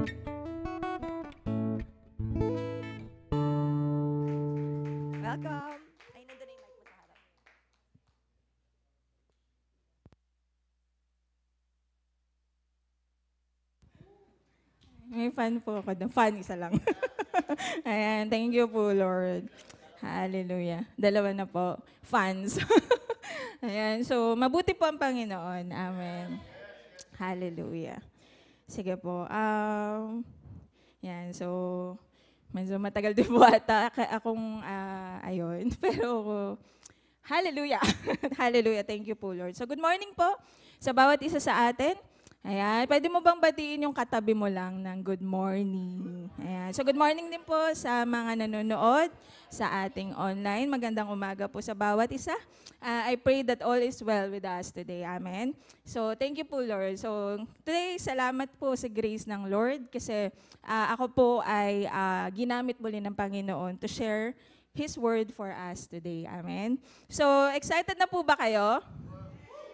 Welcome! Ay, nandun na yung mic mo sa harap. May fan po ako doon. Fan, isa lang. Ayan, thank you po, Lord. Hallelujah. Dalawa na po. Fans. Ayan, so mabuti po ang Panginoon. Amen. Hallelujah. Sige po. Yan, so medyo matagal din po ata akong ayun. Pero hallelujah. Hallelujah. Thank you po, Lord. So good morning po sa bawat isa sa atin. Ayan, pwede mo bang batiin yung katabi mo lang ng good morning? Ayan. So good morning din po sa mga nanonood sa ating online. Magandang umaga po sa bawat isa. I pray that all is well with us today. Amen. So thank you po, Lord. So today, salamat po sa grace ng Lord kasi ako po ay ginamit muli ng Panginoon to share His word for us today. Amen. So excited na po ba kayo?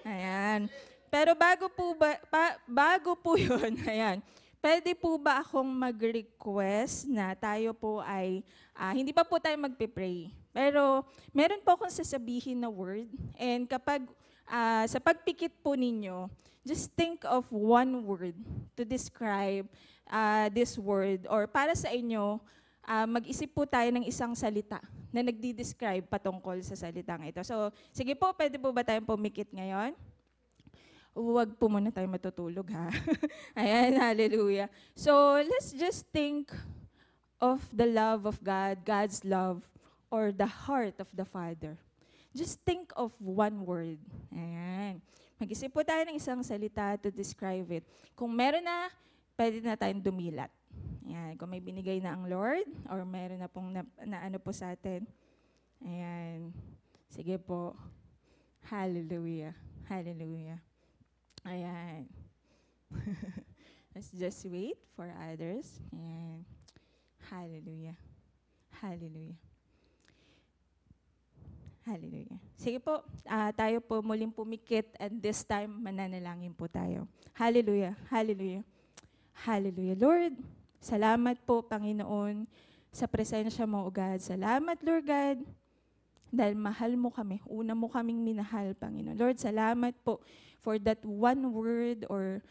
Ayan. Pero bago po 'yun, ayan. Pwede po ba akong mag-request na tayo po ay hindi pa po tayo magpe-pray. Pero meron po akong sasabihin na word and kapag sa pagpikit po ninyo, just think of one word to describe this word or para sa inyo mag-isip po tayo ng isang salita na nagdi-describe patungkol sa salitang ito. So, sige po, pwede po ba tayong pumikit ngayon? Huwag po muna tayo matutulog, ha? Ayan, hallelujah. So, let's just think of the love of God, God's love, or the heart of the Father. Just think of one word. Ayan. Mag-isip po tayo ng isang salita to describe it. Kung meron na, pwede na tayong dumilat. Ayan. Kung may binigay na ang Lord, or meron na pong na ano po sa atin. Ayan. Sige po. Hallelujah. Hallelujah. Ayan. Let's just wait for others. Ayan. Hallelujah. Hallelujah. Hallelujah. Sige po, tayo po muling pumikit and this time mananalangin po tayo. Hallelujah. Hallelujah. Hallelujah. Lord, salamat po, Panginoon, sa presensya mo, O God. Salamat, Lord God, dahil mahal mo kami. Una mo kaming minahal, Panginoon. Lord, salamat po for that one word or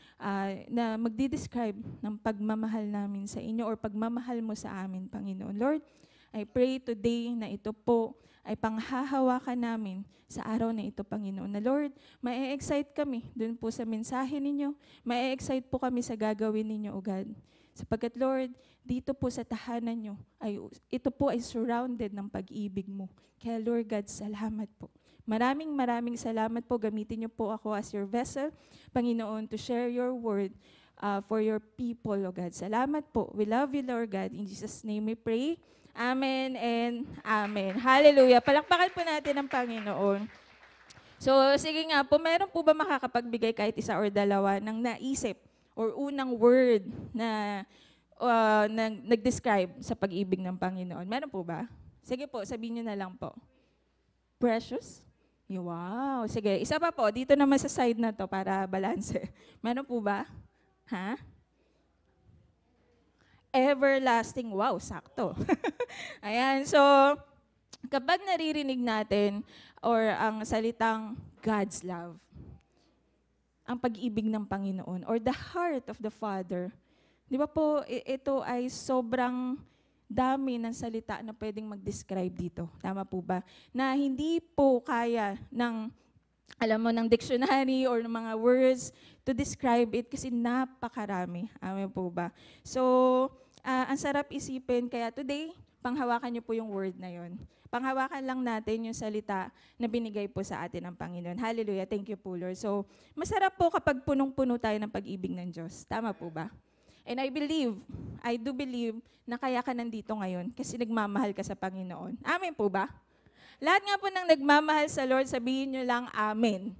na magdi-describe ng pagmamahal namin sa inyo or pagmamahal mo sa amin, Panginoon. Lord, I pray today na ito po ay panghahawakan namin sa araw na ito, Panginoon. Na Lord, ma-excite kami dun po sa mensahe ninyo. Ma-excite po kami sa gagawin ninyo, O God. Sapagkat Lord, dito po sa tahanan nyo, ito po ay surrounded ng pag-ibig mo. Kaya Lord God, salamat po. Maraming salamat po. Gamitin niyo po ako as your vessel, Panginoon, to share your word for your people, O God. Salamat po. We love you, Lord God. In Jesus' name we pray. Amen and amen. Hallelujah. Palakpakan po natin ang Panginoon. So, sige nga po, meron po ba makakapagbigay kahit isa or dalawa ng naisip or unang word na nag-describe sa pag-ibig ng Panginoon? Meron po ba? Sige po, sabihin niyo na lang po. Precious? Wow. Sige, isa pa po. Dito naman sa side na to para balance. Meron po ba? Ha? Everlasting. Wow, sakto. Ayan, so kapag naririnig natin or ang salitang God's love, ang pag-ibig ng Panginoon or the heart of the Father, di ba po, ito ay sobrang dami ng salita na pwedeng mag-describe dito. Tama po ba? Na hindi po kaya ng, alam mo, ng dictionary or ng mga words to describe it kasi napakarami. Amen po ba? So, ang sarap isipin. Kaya today, panghawakan niyo po yung word na yon. Panghawakan lang natin yung salita na binigay po sa atin ng Panginoon. Hallelujah. Thank you po, Lord. So, masarap po kapag punong-puno tayo ng pag-ibig ng Diyos. Tama po ba? And I do believe na kaya ka nandito ngayon kasi nagmamahal ka sa Panginoon. Amen po ba? Lahat nga po ng nagmamahal sa Lord, sabihin nyo lang, Amen.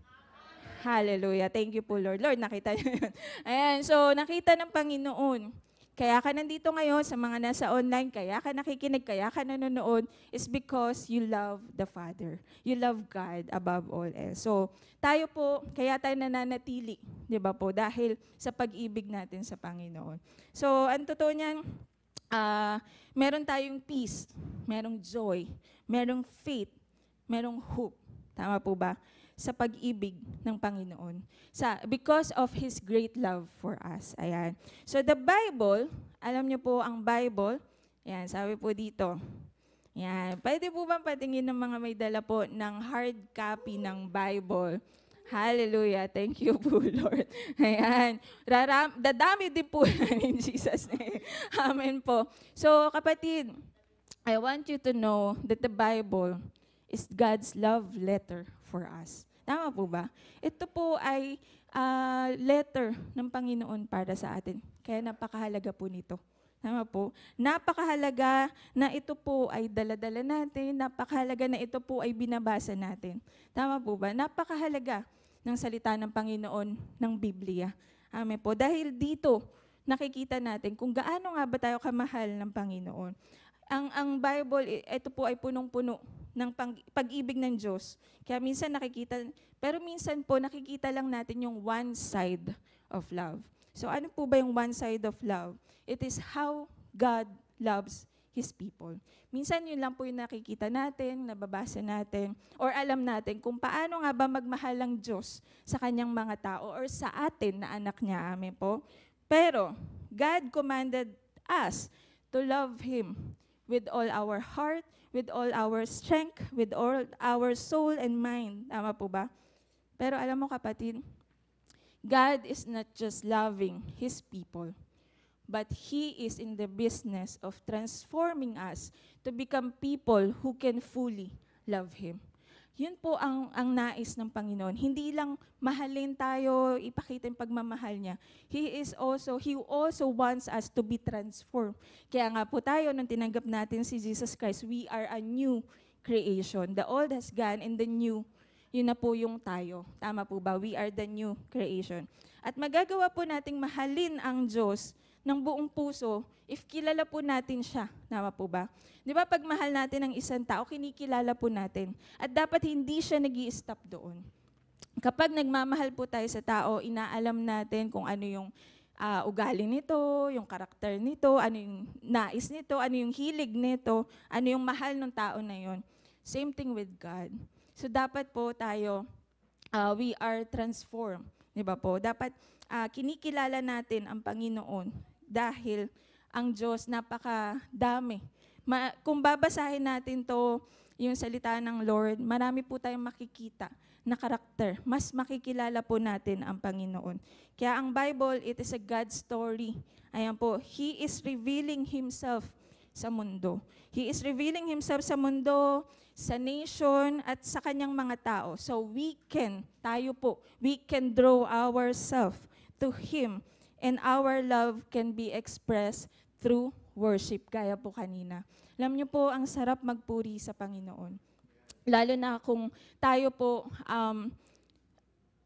Hallelujah. Thank you po, Lord. Lord, nakita nyo yun. Ayan, so nakita ng Panginoon Kaya ka nandito ngayon sa mga nasa online, kaya ka nakikinig, kaya ka nanonood, is because you love the Father. You love God above all else. So, tayo po, kaya tayo nananatili, di ba po? Dahil sa pag-ibig natin sa Panginoon. So, ang totoo niyan, meron tayong peace, merong joy, merong faith, merong hope. Tama po ba? Sa pag-ibig ng Panginoon. Because of His great love for us. Ayan. So the Bible, alam niyo po ang Bible, ayan, sabi po dito, ayan, pwede po bang patingin ng mga may dala po ng hard copy ng Bible? Hallelujah. Thank you po, Lord. Ayan. Dadami din po in Jesus' name. Amen po. So kapatid, I want you to know that the Bible is God's love letter for us. Tama po ba? Ito po ay letter ng Panginoon para sa atin. Kaya napakahalaga po nito. Tama po? Napakahalaga na ito po ay daladala natin. Napakahalaga na ito po ay binabasa natin. Tama po ba? Napakahalaga ng salita ng Panginoon ng Biblia. Amen po. Dahil dito, nakikita natin kung gaano nga ba tayo kamahal ng Panginoon. Ang Bible, ito po ay punong-puno ng pag-ibig ng Diyos. Kaya minsan pero minsan po nakikita lang natin yung one side of love. So ano po ba yung one side of love? It is how God loves His people. Minsan yun lang po yung nakikita natin, nababasa natin, or alam natin kung paano nga ba magmahal ang Diyos sa kanyang mga tao or sa atin na anak niya. Amen po. Pero God commanded us to love Him with all our heart, with all our strength, with all our soul and mind. Tama po ba? Pero alam mo kapatid, God is not just loving His people, but He is in the business of transforming us to become people who can fully love Him. Yun po ang nais ng Panginoon. Hindi lang mahalin tayo, ipakita yung pagmamahal niya. He also wants us to be transformed. Kaya nga po tayo, nung tinanggap natin si Jesus Christ, we are a new creation. The old has gone and the new, yun na po yung tayo. Tama po ba? We are the new creation. At magagawa po nating mahalin ang Diyos ng buong puso if kilala po natin siya. Tama po ba? Di ba pag mahal natin ang isang tao, kinikilala po natin. At dapat hindi siya nag-i-stop doon. Kapag nagmamahal po tayo sa tao, inaalam natin kung ano yung ugali nito, yung karakter nito, ano yung nais nito, ano yung hilig nito, ano yung mahal ng tao na yon. Same thing with God. So dapat po tayo, we are transformed. Di ba po? Dapat kinikilala natin ang Panginoon dahil ang Diyos napakadami. Kung babasahin natin to, yung salita ng Lord, marami po tayong makikita na karakter. Mas makikilala po natin ang Panginoon. Kaya ang Bible, it is a God story. Ayan po, He is revealing Himself sa mundo. He is revealing Himself sa mundo, sa nation, at sa kanyang mga tao. So tayo po, we can draw ourselves to Him, and our love can be expressed through worship, gaya po kanina. Alam niyo po, ang sarap magpuri sa Panginoon. Lalo na kung tayo po,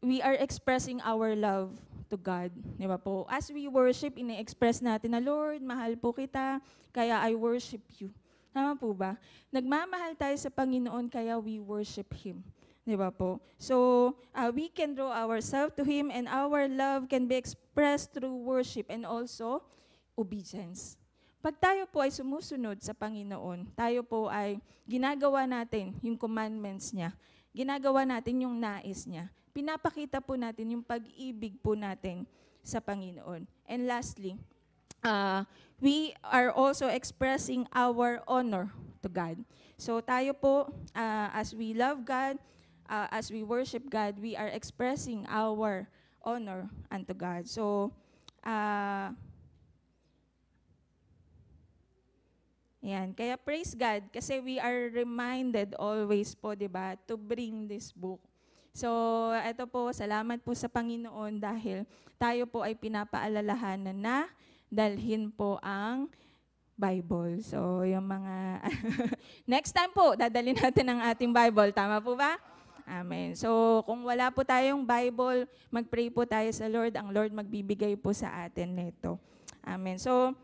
we are expressing our love to God. Di ba po? As we worship, ine-express natin na, Lord, mahal po kita, kaya I worship you. Tama po ba? Nagmamahal tayo sa Panginoon, kaya we worship Him. Di ba po? So, we can draw ourselves to Him, and our love can be expressed through worship and also obedience. Pag tayo po ay sumusunod sa Panginoon, tayo po ay ginagawa natin yung commandments niya, ginagawa natin yung nais niya, pinapakita po natin yung pag-ibig po natin sa Panginoon. And lastly, we are also expressing our honor to God. So tayo po, as we love God, as we worship God, we are expressing our honor unto God. So, yan. Kaya praise God kasi we are reminded always po, di ba, to bring this book. So, ito po, salamat po sa Panginoon dahil tayo po ay pinapaalalahanan na dalhin po ang Bible. So, yung mga next time po, dadalhin natin ang ating Bible. Tama po ba? Amen. So, kung wala po tayong Bible, mag-pray po tayo sa Lord. Ang Lord magbibigay po sa atin nito. Amen. So,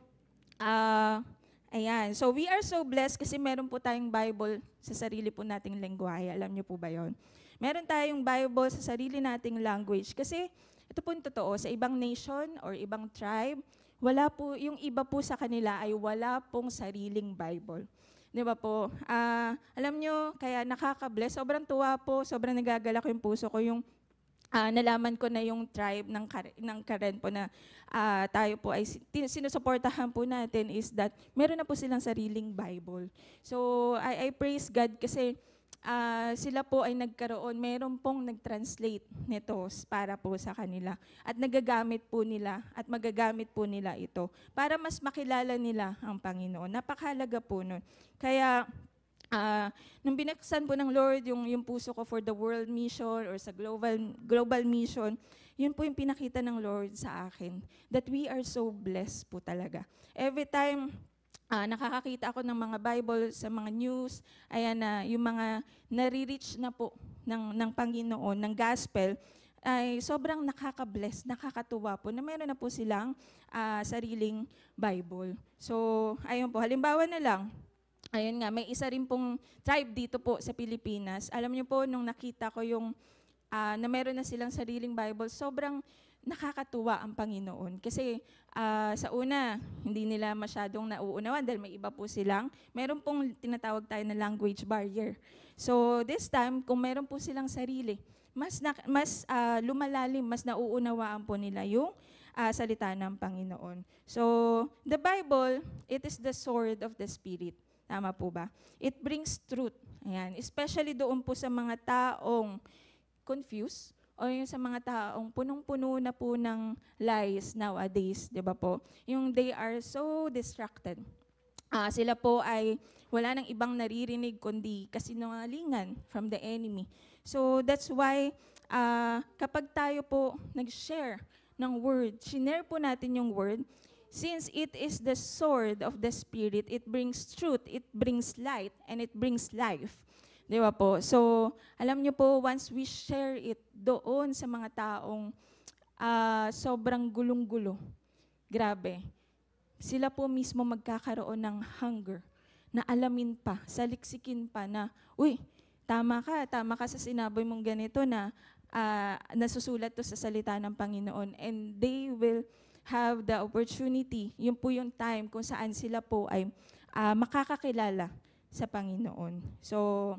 Ayan. So we are so blessed kasi meron po tayong Bible sa sarili po nating lengguwahe. Alam niyo po ba yon? Meron tayong Bible sa sarili nating language. Kasi ito po yung totoo, sa ibang nation or ibang tribe, wala po, yung iba po sa kanila ay wala pong sariling Bible. Di ba po? Alam nyo, kaya nakaka-bless. Sobrang tuwa po, sobrang nagagalak yung puso ko yung nalaman ko na yung tribe ng Karen po na tayo po ay sinusuportahan po natin is that meron na po silang sariling Bible. So I praise God kasi sila po ay nagkaroon, meron pong nag-translate nito para po sa kanila. At nagagamit po nila at magagamit po nila ito para mas makilala nila ang Panginoon. Napakahalaga po nun. Kaya nung binuksan po ng Lord yung puso ko for the world mission or sa global mission, yun po yung pinakita ng Lord sa akin, that we are so blessed po talaga. Every time nakakakita ako ng mga Bible sa mga news, ayan na yung mga nare-reach na po ng Panginoon, ng gospel, ay sobrang nakaka-bless, nakakatuwa po na meron na po silang sariling Bible. So, ayun po, halimbawa na lang, ayun nga, may isa rin pong tribe dito po sa Pilipinas. Alam niyo po, nung nakita ko yung na meron na silang sariling Bible, sobrang nakakatuwa ang Panginoon. Kasi sa una, hindi nila masyadong nauunawan dahil may iba po silang, meron pong tinatawag tayo na language barrier. So this time, kung meron po silang sarili, mas lumalalim, mas nauunawaan po nila yung salita ng Panginoon. So the Bible, it is the sword of the Spirit. Tama po ba? It brings truth. Ayan. Especially doon po sa mga taong confused o yung sa mga taong punong-puno na po ng lies nowadays, di ba po? Yung they are so distracted. Sila po ay wala nang ibang naririnig kundi kasinungalingan from the enemy. So that's why kapag tayo po nag-share ng word, shinare po natin yung word, since it is the sword of the Spirit, it brings truth, it brings light, and it brings life. Di ba po? So, alam niyo po, once we share it doon sa mga taong sobrang gulong-gulo, grabe, sila po mismo magkakaroon ng hunger na alamin pa, saliksikin pa na, uy, tama ka sa sinabi mong ganito na nasusulat to sa salita ng Panginoon. And they will have the opportunity, yun po yung time kung saan sila po ay makakakilala sa Panginoon. So,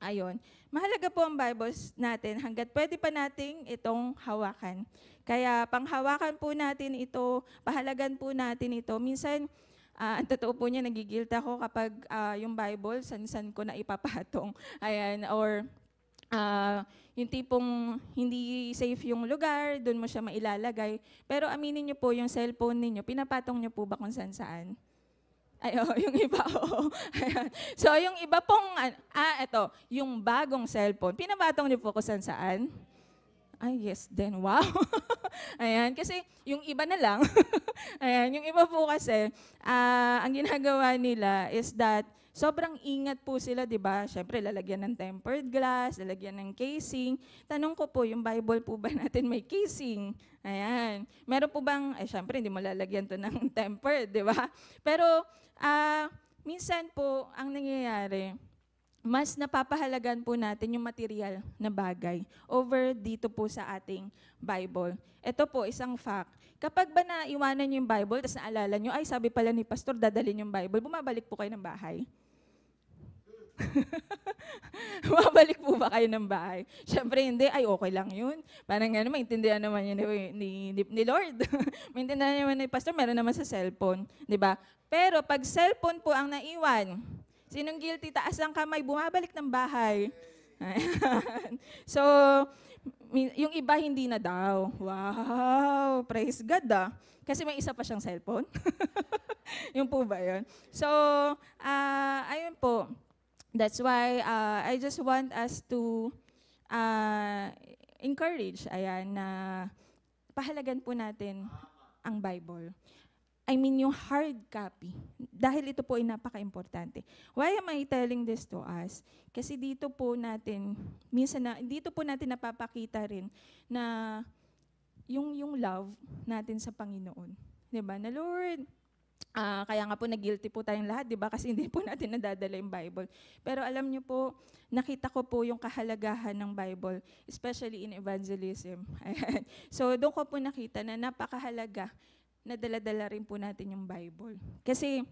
ayun. Mahalaga po ang Bibles natin hanggat pwede pa nating itong hawakan. Kaya panghawakan po natin ito, pahalagan po natin ito. Minsan, ang totoo po niya, nagigilt ako kapag yung Bible, san-san ko na ipapatong. Ayan, or yung tipong hindi safe yung lugar, doon mo siya mailalagay. Pero aminin niyo po, yung cellphone ninyo, pinapatong niyo po ba kung saan-saan? Yung iba, oo. So, yung iba pong, ito, yung bagong cellphone, pinapatong niyo po kung saan-saan? Ay, yes, then, wow. Ayan, kasi yung iba na lang, ayan, yung iba po kasi, ang ginagawa nila is that, sobrang ingat po sila, di ba? Siyempre, lalagyan ng tempered glass, lalagyan ng casing. Tanong ko po, yung Bible po ba natin may casing? Ayan. Meron po bang, siyempre, hindi mo lalagyan to ng tempered, di ba? Pero, minsan po, ang nangyayari, mas napapahalagan po natin yung material na bagay over dito po sa ating Bible. Ito po, isang fact. Kapag ba naiwanan nyo yung Bible, tapos naalala nyo, ay sabi pala ni Pastor, dadalhin yung Bible, bumabalik po kayo ng bahay? Bumabalik po ba kayo ng bahay? Siyempre hindi, ay okay lang yun. Parang gano'n, maintindihan naman yun ni Lord. Maintindihan naman ni Pastor, meron naman sa cellphone. Di ba? Pero pag cellphone po ang naiwan, sinong guilty, taas ang kamay, bumabalik ng bahay. So, yung iba hindi na daw. Wow, praise God Kasi may isa pa siyang cellphone. Yung po ba yun? So, ayun po. That's why I just want us to encourage, ayan, na pahalagan po natin ang Bible. I mean, yung hard copy. Dahil ito po ay napaka-importante. Why am I telling this to us? Kasi dito po natin, dito po natin napapakita rin na yung love natin sa Panginoon. Diba? Na Lord, Kaya nga po nag-guilty po tayong lahat, di ba? Kasi hindi po natin nadadala yung Bible. Pero alam niyo po, nakita ko po yung kahalagahan ng Bible, especially in evangelism. Ayan. So doon ko po nakita na napakahalaga na dala-dala rin po natin yung Bible. Kasi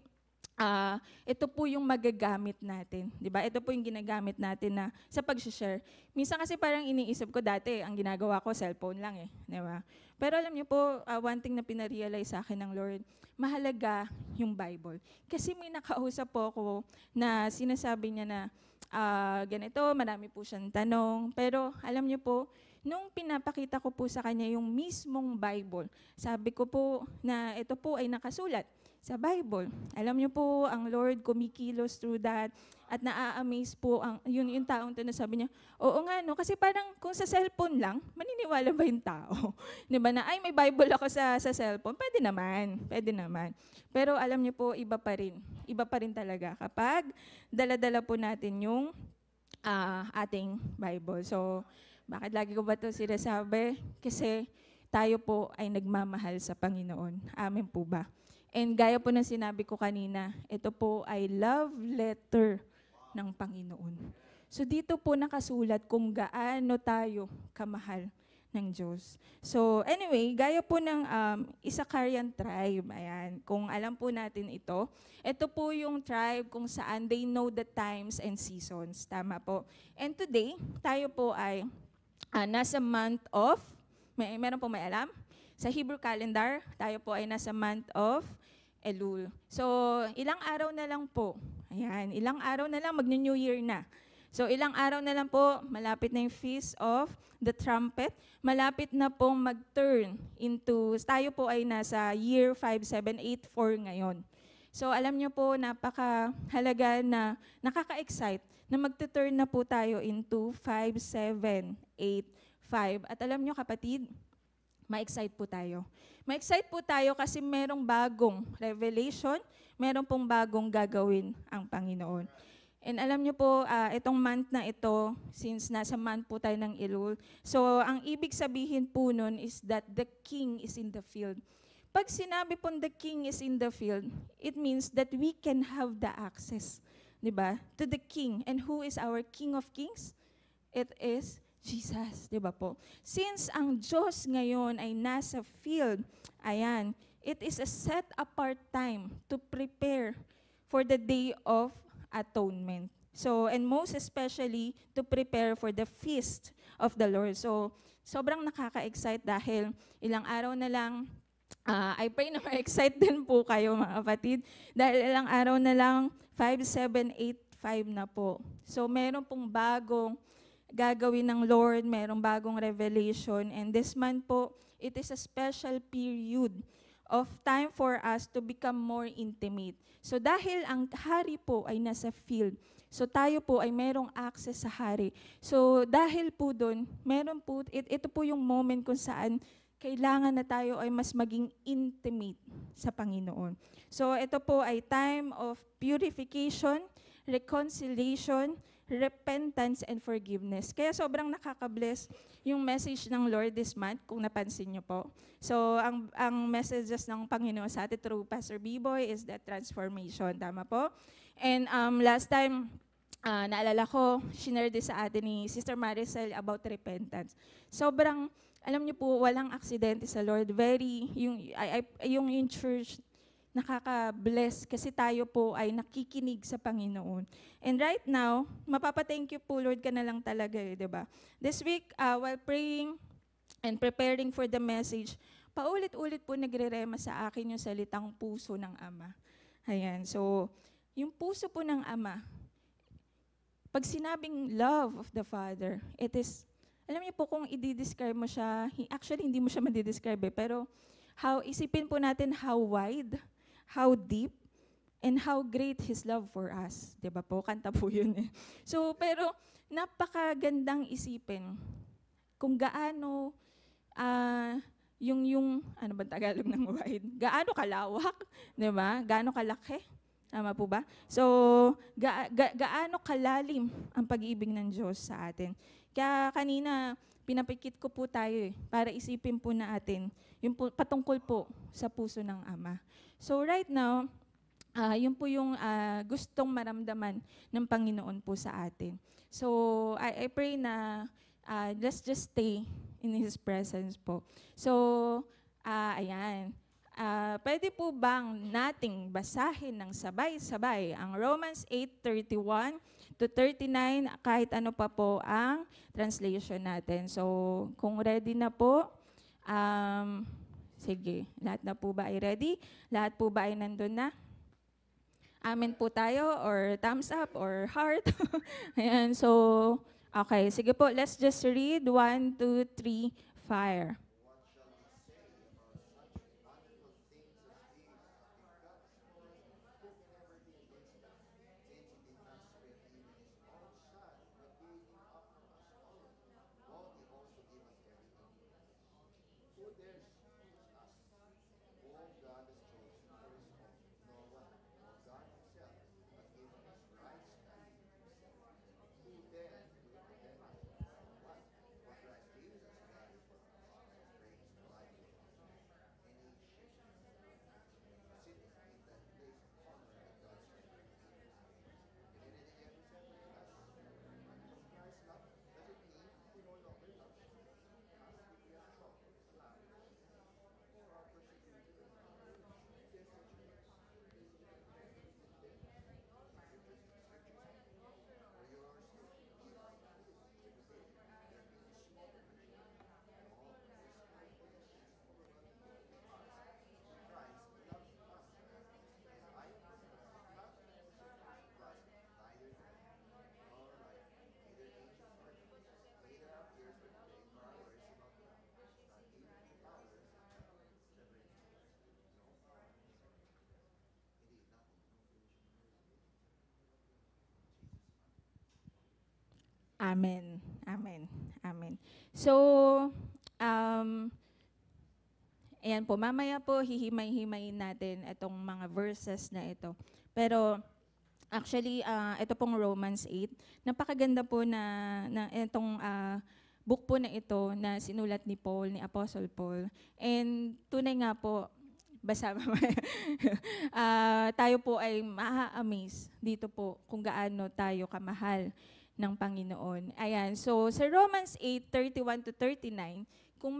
ito po yung magagamit natin, di ba? Ito po yung ginagamit natin na sa pag-share. Minsan kasi parang iniisip ko dati, ang ginagawa ko, cellphone lang di ba? Pero alam niyo po, one thing na pinarealize sa akin ng Lord, mahalaga yung Bible. Kasi may nakausap po ako na sinasabi niya na, ganito, marami po siyang tanong. Pero alam niyo po, nung pinapakita ko po sa kanya yung mismong Bible, sabi ko po na ito po ay nakasulat sa Bible. Alam niyo po, ang Lord kumikilos through that at naa-amaze po yung taong to na sabi niya, oo nga no, kasi parang kung sa cellphone lang, maniniwala ba yung tao? Di ba na, ay may Bible ako sa cellphone, pwede naman. Pero alam niyo po, iba pa rin talaga kapag dala-dala po natin yung ating Bible. So, bakit lagi ko ba ito sinasabi? Kasi tayo po ay nagmamahal sa Panginoon. Amen po ba? And gaya po ng sinabi ko kanina, ito po ay love letter ng Panginoon. So dito po nakasulat kung gaano tayo kamahal ng Diyos. So anyway, gaya po ng Issacharian tribe, ayan, kung alam po natin ito po yung tribe kung saan they know the times and seasons. Tama po. And today, tayo po ay nasa month of, meron po may alam? Sa Hebrew calendar, tayo po ay nasa month of Elul. So, ilang araw na lang po. Ayan, ilang araw na lang, mag-New Year na. So, ilang araw na lang po, malapit na yung Feast of the Trumpet. Malapit na pong mag-turn into, tayo po ay nasa year 5784 ngayon. So, alam niyo po, napakahalaga na nakaka-excite na mag-turn na po tayo into 5785. At alam niyo kapatid, ma-excite po tayo. Ma-excite po tayo kasi merong bagong revelation, meron pong bagong gagawin ang Panginoon. And alam niyo po, itong month na ito, since nasa month po tayo ng Elul, so ang ibig sabihin po nun is that the King is in the field. Pag sinabi pong the King is in the field, it means that we can have the access, di ba, to the King. And who is our King of Kings? It is Jesus, di ba po? Since ang Diyos ngayon ay nasa field, ayan, it is a set apart time to prepare for the day of atonement. So, and most especially, to prepare for the feast of the Lord. So, sobrang nakaka-excite dahil ilang araw na lang, I pray na ma-excite din po kayo mga kapatid, dahil ilang araw na lang, 5785 na po. So, meron pong bagong gagawin ng Lord, merong bagong revelation, and this month po, it is a special period of time for us to become more intimate. So dahil ang hari po ay nasa field, so tayo po ay merong access sa hari. So dahil po doon, meron po, ito po yung moment kung saan kailangan na tayo ay mas maging intimate sa Panginoon. So ito po ay time of purification, reconciliation, repentance and forgiveness. Kaya sobrang nakaka-bless yung message ng Lord this month, kung napansin niyo po. So, ang messages ng Panginoon sa atin through Pastor B-Boy is that transformation. Tama po? And last time, naalala ko, shinare din sa atin ni Sister Maricel about repentance. Sobrang, alam niyo po, walang aksidente sa Lord. Yung church, nakaka-bless kasi tayo po ay nakikinig sa Panginoon. And right now, mapapa-thank you po Lord ka na lang talaga, di ba? This week, while praying and preparing for the message, paulit-ulit po nagre-rema sa akin yung salitang puso ng Ama. Ayan, so, yung puso po ng Ama, pag sinabing love of the Father, it is, alam niyo po kung i-describe mo siya, actually hindi mo siya ma-describe pero isipin po natin how wide, how deep, and how great His love for us. Diba po? Kanta po yun eh. So, pero napakagandang isipin kung gaano, ano ba Tagalog ng wide? Gaano kalawak? Diba? Gaano kalaki? Tama po ba? So, gaano kalalim ang pag-ibig ng Diyos sa atin. Kaya kanina, pinapikit ko po tayo para isipin po natin yung patungkol po sa puso ng Ama. So right now, yun po yung gustong maramdaman ng Panginoon po sa atin. So I pray na let's just stay in His presence po. So, ayan. Pwede po bang nating basahin ng sabay-sabay ang Romans 8:31 to 39, kahit ano pa po ang translation natin. So, kung ready na po, sige, lahat na po ba ay ready? Lahat po ba ay nandun na? Amen po tayo, or thumbs up, or heart. Ayan, so, okay, sige po, let's just read 1, 2, 3, fire. Amen. Amen. Amen. So, ayan po, mamaya po hihimay-himayin natin itong mga verses na ito. Pero, actually, ito pong Romans 8, napakaganda po na itong book po na ito na sinulat ni Paul, ni Apostle Paul. And tunay nga po, basta tayo po ay ma-amaze dito po kung gaano tayo kamahal ng Panginoon. Ayan, so sa Romans 8:31 to 39, kung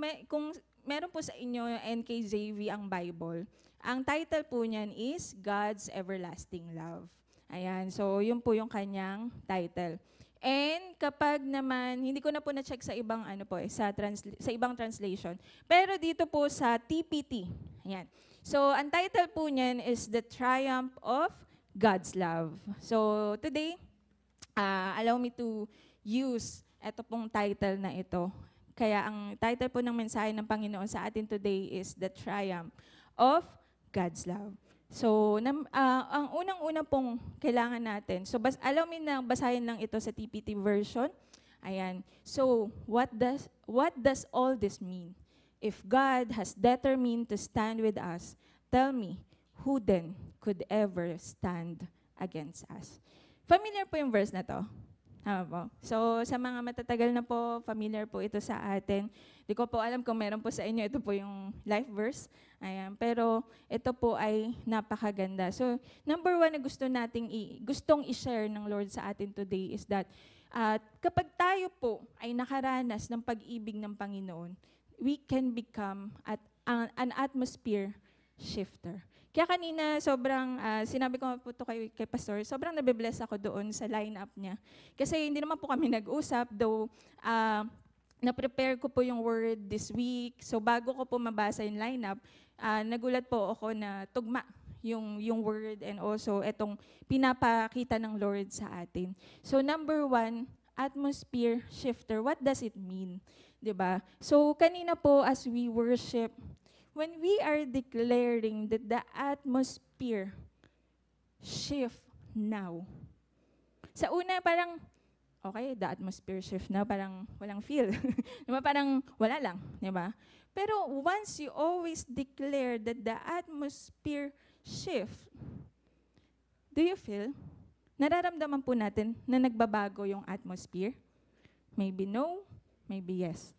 meron po sa inyo NKJV ang Bible, ang title po niyan is God's Everlasting Love. Ayan, so yun po yung kanyang title. And kapag naman, hindi ko na po na-check sa ibang sa ibang translation, pero dito po sa TPT. Ayan. So ang title po niyan is The Triumph of God's Love. So today, allow me to use ito pong title na ito. Kaya ang title po ng mensahe ng Panginoon sa atin today is The Triumph of God's Love. So, ang unang-una pong kailangan natin, so allow me na basahin lang ito sa TPT version. Ayan. So, what does all this mean? If God has determined to stand with us, tell me, who then could ever stand against us? Familiar po yung verse na to? Tama po. So, sa mga matatagal na po, familiar po ito sa atin. Di ko po alam kung meron po sa inyo, ito po yung life verse. Ayan. Pero ito po ay napakaganda. So, number one na gustong i-share ng Lord sa atin today is that kapag tayo po ay nakaranas ng pag-ibig ng Panginoon, we can become an atmosphere shifter. Kaya kanina, sobrang, sinabi ko po ito kay Pastor, sobrang nabibless ako doon sa line-up niya. Kasi hindi naman po kami nag-usap, though na-prepare ko po yung word this week. So bago ko po mabasa yung line-up, nagulat po ako na tugma yung word and also itong pinapakita ng Lord sa atin. So number one, atmosphere shifter. What does it mean? 'Di ba? So kanina po as we worship, when we are declaring that the atmosphere shift now. Sa una, parang, okay, the atmosphere shift now, parang walang feel. Diba? Parang wala lang. Diba? Pero once you always declare that the atmosphere shift, do you feel? Nararamdaman po natin na nagbabago yung atmosphere? Maybe no, maybe yes.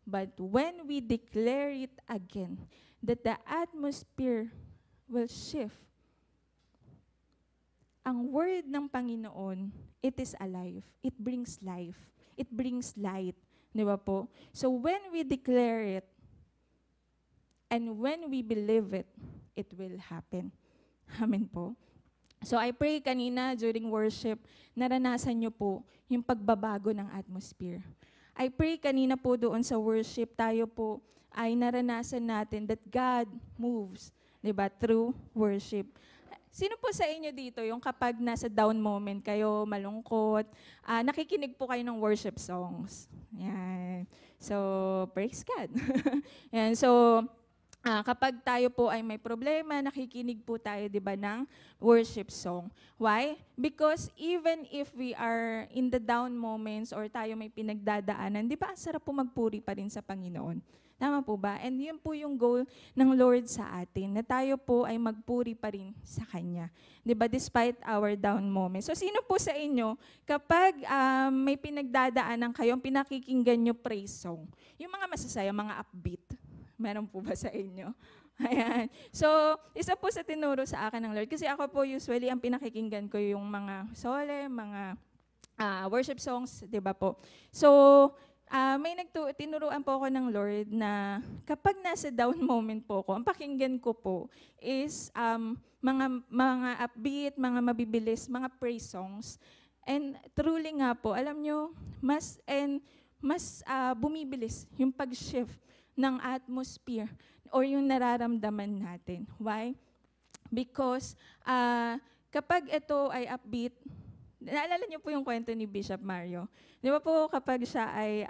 But when we declare it again, that the atmosphere will shift, ang word ng Panginoon, it is alive. It brings life. It brings light. Di ba po? So when we declare it, and when we believe it, it will happen. Amen po. So I pray kanina during worship, naranasan nyo po yung pagbabago ng atmosphere. I pray kanina po doon sa worship, tayo po ay naranasan natin that God moves, di ba, through worship. Sino po sa inyo dito, yung kapag nasa down moment kayo, malungkot, nakikinig po kayo ng worship songs? Yan. So, praise God. Yan. So, kapag tayo po ay may problema, nakikinig po tayo, di ba, ng worship song. Why? Because even if we are in the down moments or tayo may pinagdadaanan, di ba, ang sarap po magpuri pa rin sa Panginoon. Tama po ba? And yun po yung goal ng Lord sa atin, na tayo po ay magpuri pa rin sa Kanya. Di ba? Despite our down moments. So, sino po sa inyo, kapag may pinagdadaanan kayo, pinakikinggan nyo praise song, yung mga masasaya, mga upbeat, meron po ba sa inyo? Ayan. So, isa po sa tinuro sa akin ng Lord. Kasi ako po usually, ang pinakikinggan ko yung mga sole, mga worship songs, di ba po? So, tinuruan po ako ng Lord na kapag nasa down moment po ko, ang pakinggan ko po is mga upbeat, mga mabibilis, mga praise songs. And truly nga po, alam nyo, mas bumibilis yung pag-shift ng atmosphere or yung nararamdaman natin. Why? Because kapag ito ay upbeat, naalala niyo po yung kwento ni Bishop Mario. Di ba po kapag siya ay,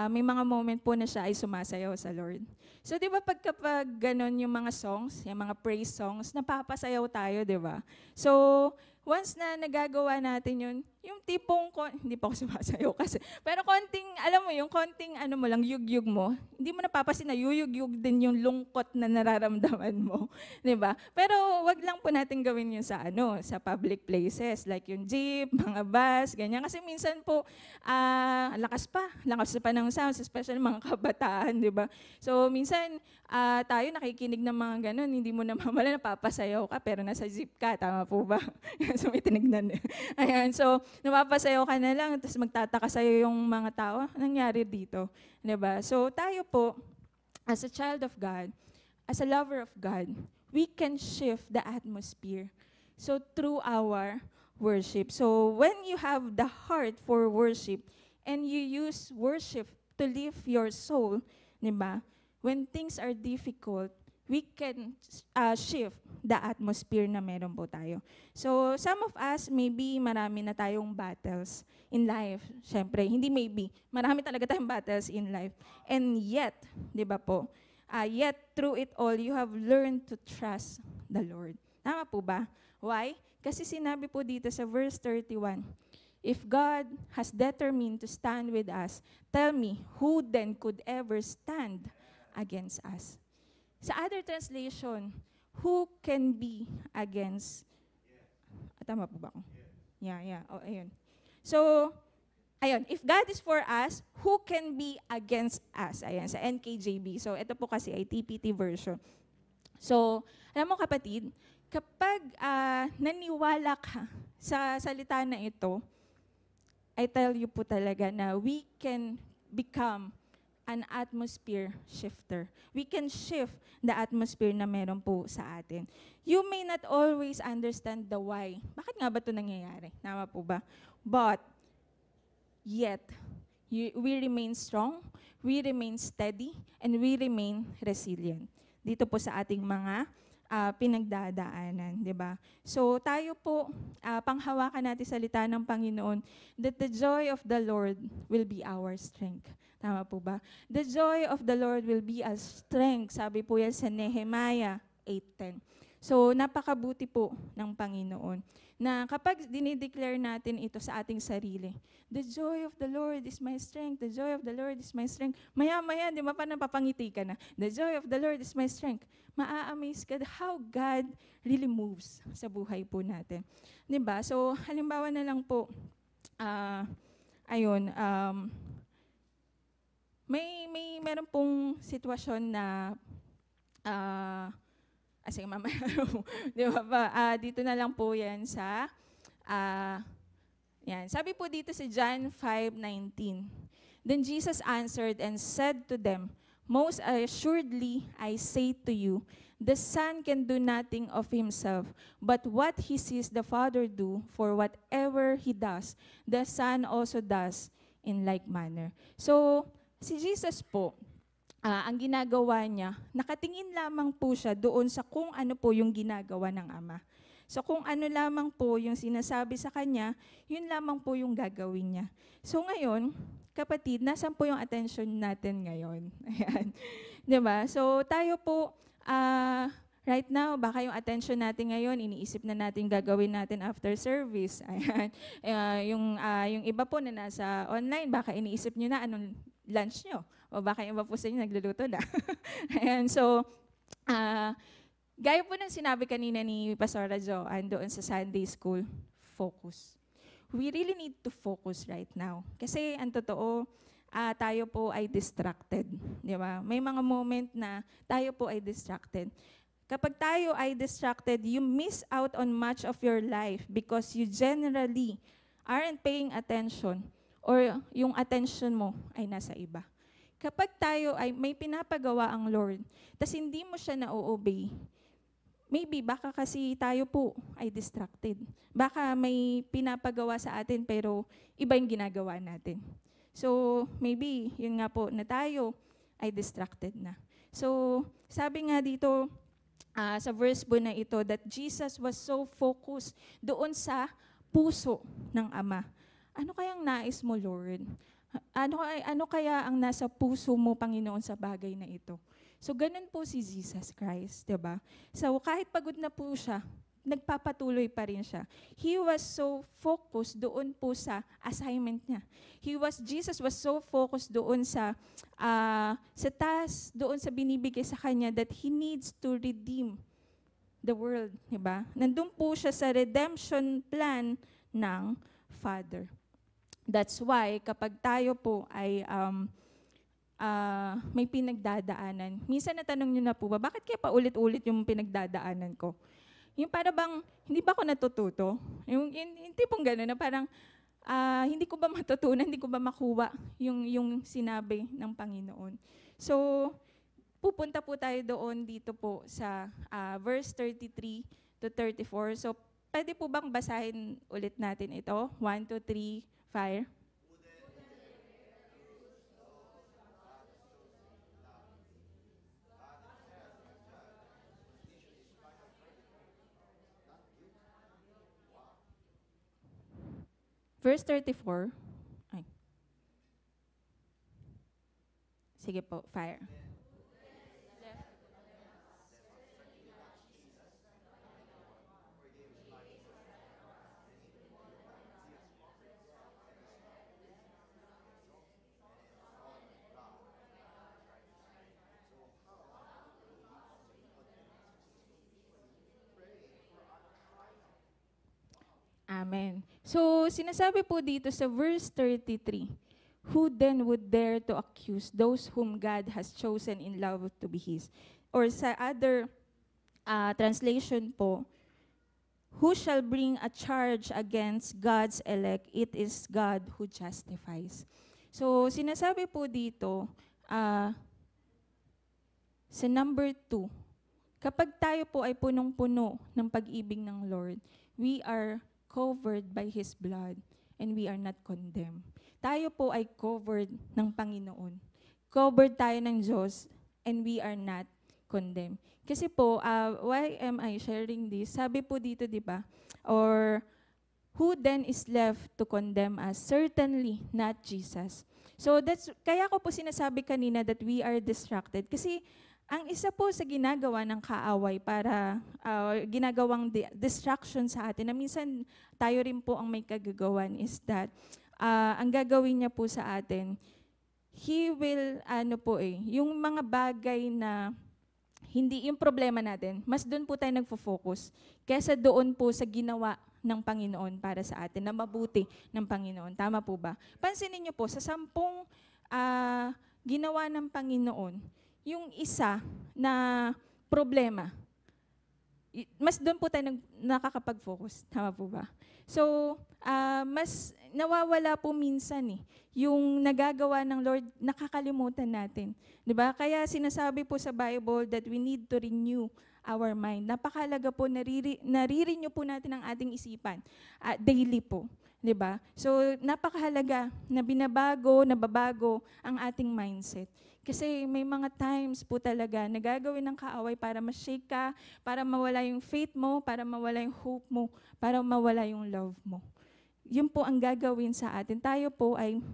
may mga moment po na siya ay sumasayaw sa Lord. So di ba kapag ganon yung mga songs, yung mga praise songs, napapasayaw tayo, di ba? So, once na nagagawa natin yun, yung tipong, hindi pa ako sumasayaw kasi, pero konting, alam mo yung konting mo lang, yugyug mo, hindi mo napapasin na yuyugyug din yung lungkot na nararamdaman mo, di ba? Pero wag lang po natin gawin yun sa sa public places, like yung jeep, mga bus, ganyan. Kasi minsan po, lakas pa ng sounds, especially mga kabataan, di ba? So minsan, tayo nakikinig ng mga ganun, hindi mo naman wala napapasayaw ka, pero nasa jeep ka, tama po ba? So may tinignan. Ayan, so napapasayaw ka na lang, tapos magtataka sa'yo yung mga tao, nangyari dito. Diba? So tayo po, as a child of God, as a lover of God, we can shift the atmosphere. So through our worship. So when you have the heart for worship, and you use worship to lift your soul, diba? When things are difficult, we can shift the atmosphere na meron po tayo. So, some of us, maybe marami na tayong battles in life. Siyempre, hindi maybe. Marami talaga tayong battles in life. And yet, di ba po, yet through it all, you have learned to trust the Lord. Tama po ba? Why? Kasi sinabi po dito sa verse 31, if God has determined to stand with us, tell me, who then could ever stand against us? Sa other translation, who can be against? Tama po ba ako? Yeah. Oh, ayun. So, ayun. If God is for us, who can be against us? Ayan, sa NKJV. So, ito po kasi ay TPT version. So, alam mo kapatid, kapag naniwala ka sa salita na ito, I tell you po talaga na we can become an atmosphere shifter. We can shift the atmosphere na meron po sa atin. You may not always understand the why. Bakit nga ba ito nangyayari? Tama po ba? But, yet, we remain strong, we remain steady, and we remain resilient. Dito po sa ating mga pinagdadaanan, di ba? So, tayo po, panghawakan natin salita ng Panginoon that the joy of the Lord will be our strength. Tama po ba? The joy of the Lord will be a strength. Sabi po yan sa Nehemiah 8:10. So, napakabuti po ng Panginoon na kapag dinideclare natin ito sa ating sarili, the joy of the Lord is my strength, the joy of the Lord is my strength. Maya-maya, di ba pa napapangiti ka na, the joy of the Lord is my strength. Maa-amaze ka how God really moves sa buhay po natin. Di ba? So, halimbawa na lang po, ayun, meron pong sitwasyon na, sige mamaya, di ba ba, dito na lang po yan sa, yan. Sabi po dito si John 5:19. Then Jesus answered and said to them, most assuredly I say to you, the Son can do nothing of himself, but what he sees the Father do, for whatever he does, the Son also does in like manner. So, si Jesus po, ang ginagawa niya, nakatingin lamang po siya doon sa kung ano po yung ginagawa ng Ama. So kung ano lamang po yung sinasabi sa kanya, yun lamang po yung gagawin niya. So ngayon, kapatid, nasan po yung attention natin ngayon? Ayan. Diba? So tayo po, right now, baka yung attention natin ngayon, iniisip na natin gagawin natin after service. Ayan. Yung iba po na nasa online, baka iniisip nyo na anong lunch nyo. O baka yung iba po sa inyo nagluluto na. Ayan. So, gaya po ng sinabi kanina ni Pastora Joanne doon sa Sunday School, focus. We really need to focus right now. Kasi ang totoo, tayo po ay distracted. Di ba? May mga moment na tayo po ay distracted. Kapag tayo ay distracted, you miss out on much of your life because you generally aren't paying attention or yung attention mo ay nasa iba. Kapag tayo ay may pinapagawa ang Lord, tas hindi mo siya na-obey, maybe, baka kasi tayo po ay distracted. Baka may pinapagawa sa atin pero iba yung ginagawa natin. So, maybe, yun nga po na tayo ay distracted na. So, sabi nga dito sa verse po na ito that Jesus was so focused doon sa puso ng Ama. Ano kayang nais mo, Lord? Ano kaya ang nasa puso mo, Panginoon, sa bagay na ito? So, ganun po si Jesus Christ, diba? So, kahit pagod na po siya, nagpapatuloy pa rin siya. He was so focused doon po sa assignment niya. Jesus was so focused doon sa task, doon sa binibigay sa kanya that he needs to redeem the world, diba? Nandun po siya sa redemption plan ng Father. That's why, kapag tayo po ay may pinagdadaanan. Minsan natanong nyo na po ba, bakit kaya paulit-ulit yung pinagdadaanan ko? Yung para bang, hindi ba ako natututo? Yung tipong gano'n na parang, hindi ko ba matutunan, hindi ko ba makuha yung sinabi ng Panginoon. So, pupunta po tayo doon dito po sa verse 33 to 34. So, pwede po bang basahin ulit natin ito? 1, 2, 3, fire. Verse 34. Ay. Sige po, fire. Amen. So, sinasabi po dito sa verse 33, who then would dare to accuse those whom God has chosen in love to be His? Or sa other translation po, who shall bring a charge against God's elect? It is God who justifies. So, sinasabi po dito, sa number 2, kapag tayo po ay punong-puno ng pag-ibig ng Lord, we are covered by His blood and we are not condemned. Tayo po ay covered ng Panginoon. Covered tayo ng Diyos and we are not condemned. Kasi po, why am I sharing this? Sabi po dito, di ba? Or, who then is left to condemn us? Certainly not Jesus. So, kaya ko po sinasabi kanina that we are distracted. Kasi, ang isa po sa ginagawa ng kaaway para ginagawang distraction sa atin, na minsan tayo rin po ang may kagagawan is that, ang gagawin niya po sa atin, He will, yung mga bagay na hindi yung problema natin, mas doon po tayo nagfo-focus kesa doon po sa ginawa ng Panginoon para sa atin, na mabuti ng Panginoon. Tama po ba? Pansinin niyo po, sa 10 ginawa ng Panginoon, yung isa na problema, mas doon po tayo nakakapag-focus. Tama po ba? So, mas nawawala po minsan yung nagagawa ng Lord, nakakalimutan natin. 'Di ba? Kaya sinasabi po sa Bible that we need to renew our mind. Napakahalaga po, nare-renew po natin ang ating isipan daily po. 'Di ba? So, napakahalaga na nababago ang ating mindset. Kasi may mga times po talaga na gagawin ng kaaway para ma-shake ka, para mawala yung faith mo, para mawala yung hope mo, para mawala yung love mo. Yun po ang gagawin sa atin. Tayo po ay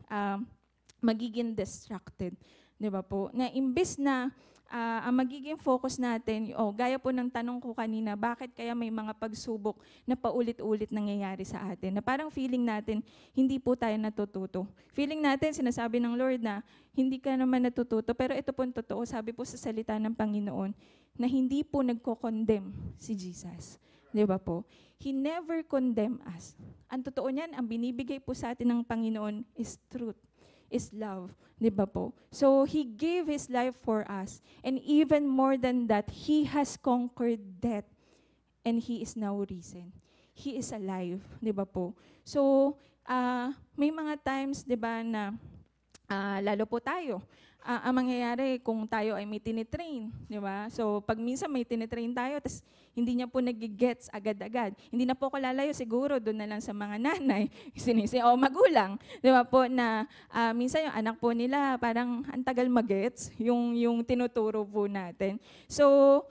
magiging distracted. Di ba po? Na imbes na ang magiging focus natin, gaya po ng tanong ko kanina, bakit kaya may mga pagsubok na paulit-ulit nangyayari sa atin? Na parang feeling natin, hindi po tayo natututo. Feeling natin, sinasabi ng Lord na, hindi ka naman natututo, pero ito po ang totoo, sabi po sa salita ng Panginoon, na hindi po nagko-condemn si Jesus. Di ba po? He never condemn us. Ang totoo niyan, ang binibigay po sa atin ng Panginoon is truth, is love. Di ba po? So, He gave His life for us. And even more than that, He has conquered death. And He is now risen. He is alive. Di ba po? So, may mga times, di ba, na lalo po tayo, ang mangyayari kung tayo ay may tinitrain, di ba? So, pag minsan may tinitrain tayo, tas hindi niya po nagigets agad-agad. Hindi na po ako lalayo, siguro doon na lang sa mga nanay, o magulang, di ba po, na minsan yung anak po nila, parang ang tagal magets, yung tinuturo po natin. So,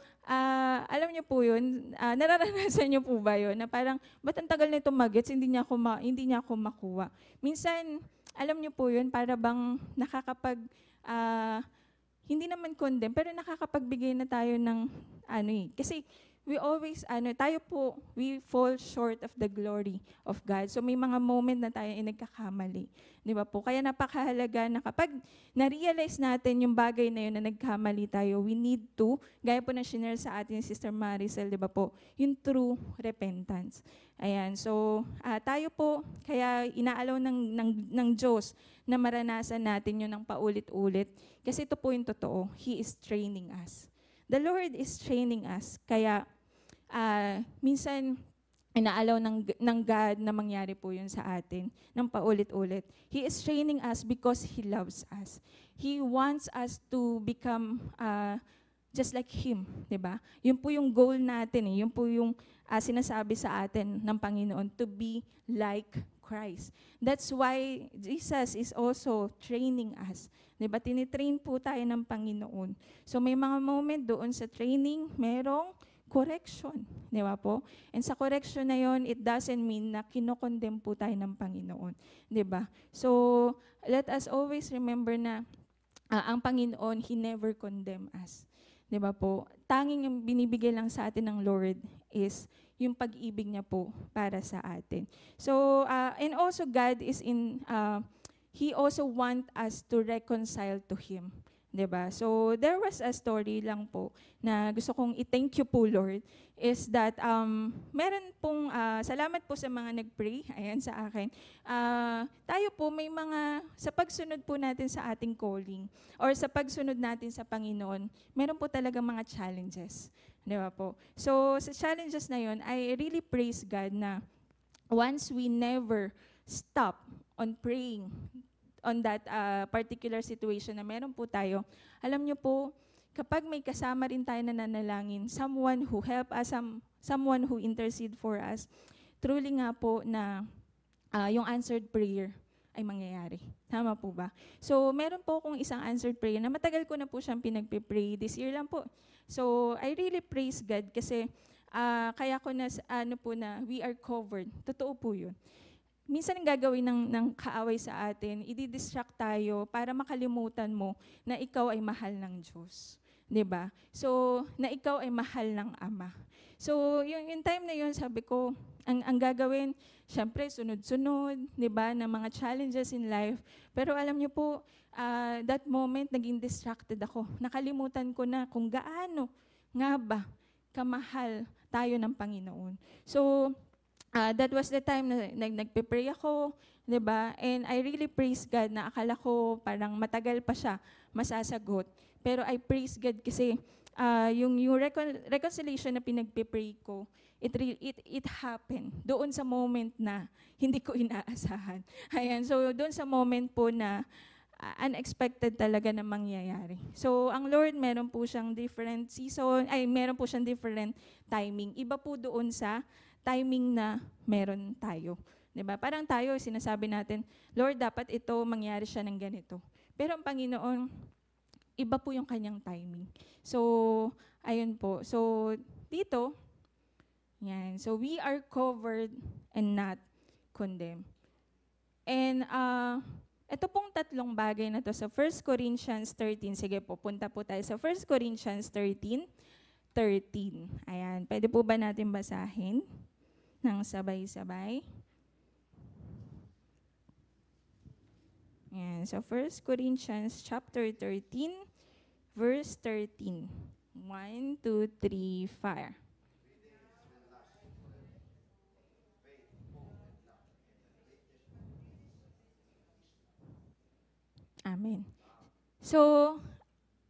alam niyo po yun, nararanasan niyo po ba yun, na parang, ba't ang tagal nito magets, hindi niya ako makuha. Minsan, alam niyo po yun, para bang hindi naman condemn, pero nakakapagbigay na tayo ng kasi we always, tayo po, we fall short of the glory of God. So may mga moment na tayo ay nagkakamali. Di ba po? Kaya napakahalaga na kapag na-realize natin yung bagay na yun na nagkamali tayo, we need to, gaya po na shinare sa atin Sister Maricel, di ba po, yung true repentance. Ayan, so tayo po, kaya inaalaw ng Diyos na maranasan natin yun ng paulit-ulit. Kasi ito po yung totoo, He is training us. The Lord is training us. Kaya minsan inaalaw ng God na mangyari po yun sa atin ng paulit-ulit. He is training us because He loves us. He wants us to become just like Him, di ba? Yun po yung goal natin, yun po yung sinasabi sa atin ng Panginoon, to be like Christ. That's why Jesus is also training us. Diba? Tinitrain po tayo ng Panginoon. So may mga moment doon sa training, merong correction. Di ba po? And sa correction na yon, it doesn't mean na kinokondem po tayo ng Panginoon. Di ba? So let us always remember na ang Panginoon, He never condemn us. Di ba po? Tanging yung binibigay lang sa atin ng Lord is yung pag-ibig niya po para sa atin. So, and also God is He also want us to reconcile to Him. Diba? So, there was a story lang po na gusto kong i-thank you po, Lord, is that meron pong, salamat po sa mga nag-pray, ayan sa akin. Tayo po may mga, sa pagsunod po natin sa ating calling, or sa pagsunod natin sa Panginoon, meron po talaga mga challenges. Diba po? So, sa challenges na yon, I really praise God na once we never stop on praying on that particular situation na meron po tayo, alam niyo po, kapag may kasama rin tayo na nanalangin, someone who help us, someone who intercede for us, truly nga po na yung answered prayer ay mangyayari. Tama po ba? So, meron po akong isang answered prayer na matagal ko na po siyang pinagpipray. This year lang po. So, I really praise God kasi kaya ko na, we are covered. Totoo po yun. Minsan ang gagawin ng kaaway sa atin, i-distract tayo para makalimutan mo na ikaw ay mahal ng Diyos. 'Di ba? So, na ikaw ay mahal ng Ama. So, yung time na yun, sabi ko, ang gagawin, syempre, sunod-sunod, 'di ba, ng mga challenges in life. Pero alam niyo po, that moment, naging distracted ako. Nakalimutan ko na kung gaano nga ba kamahal tayo ng Panginoon. So, that was the time na nagpe-pray ako, 'di ba? And I really praise God na akala ko parang matagal pa siya masasagot. Pero I praise God kasi yung reconciliation na pinagpe-pray ko, it happened doon sa moment na hindi ko inaasahan. Ayan, so doon sa moment po na unexpected talaga na mangyayari. So, ang Lord, meron po siyang different season, meron po siyang different timing. Iba po doon sa timing na meron tayo. 'Di ba? Parang tayo, sinasabi natin, Lord, dapat ito mangyari siya ng ganito. Pero ang Panginoon, iba po yung kanyang timing. So, ayun po. So, dito, yan. So, we are covered and not condemned. And, ito pong tatlong bagay na to sa 1 Corinthians 13. Sige po, punta po tayo sa 1 Corinthians 13:13. Ayan, pwede po ba natin basahin ng sabay-sabay? Ayan, so 1 Corinthians chapter 13, verse 13. 1, 2, 3, fire. Amen. So,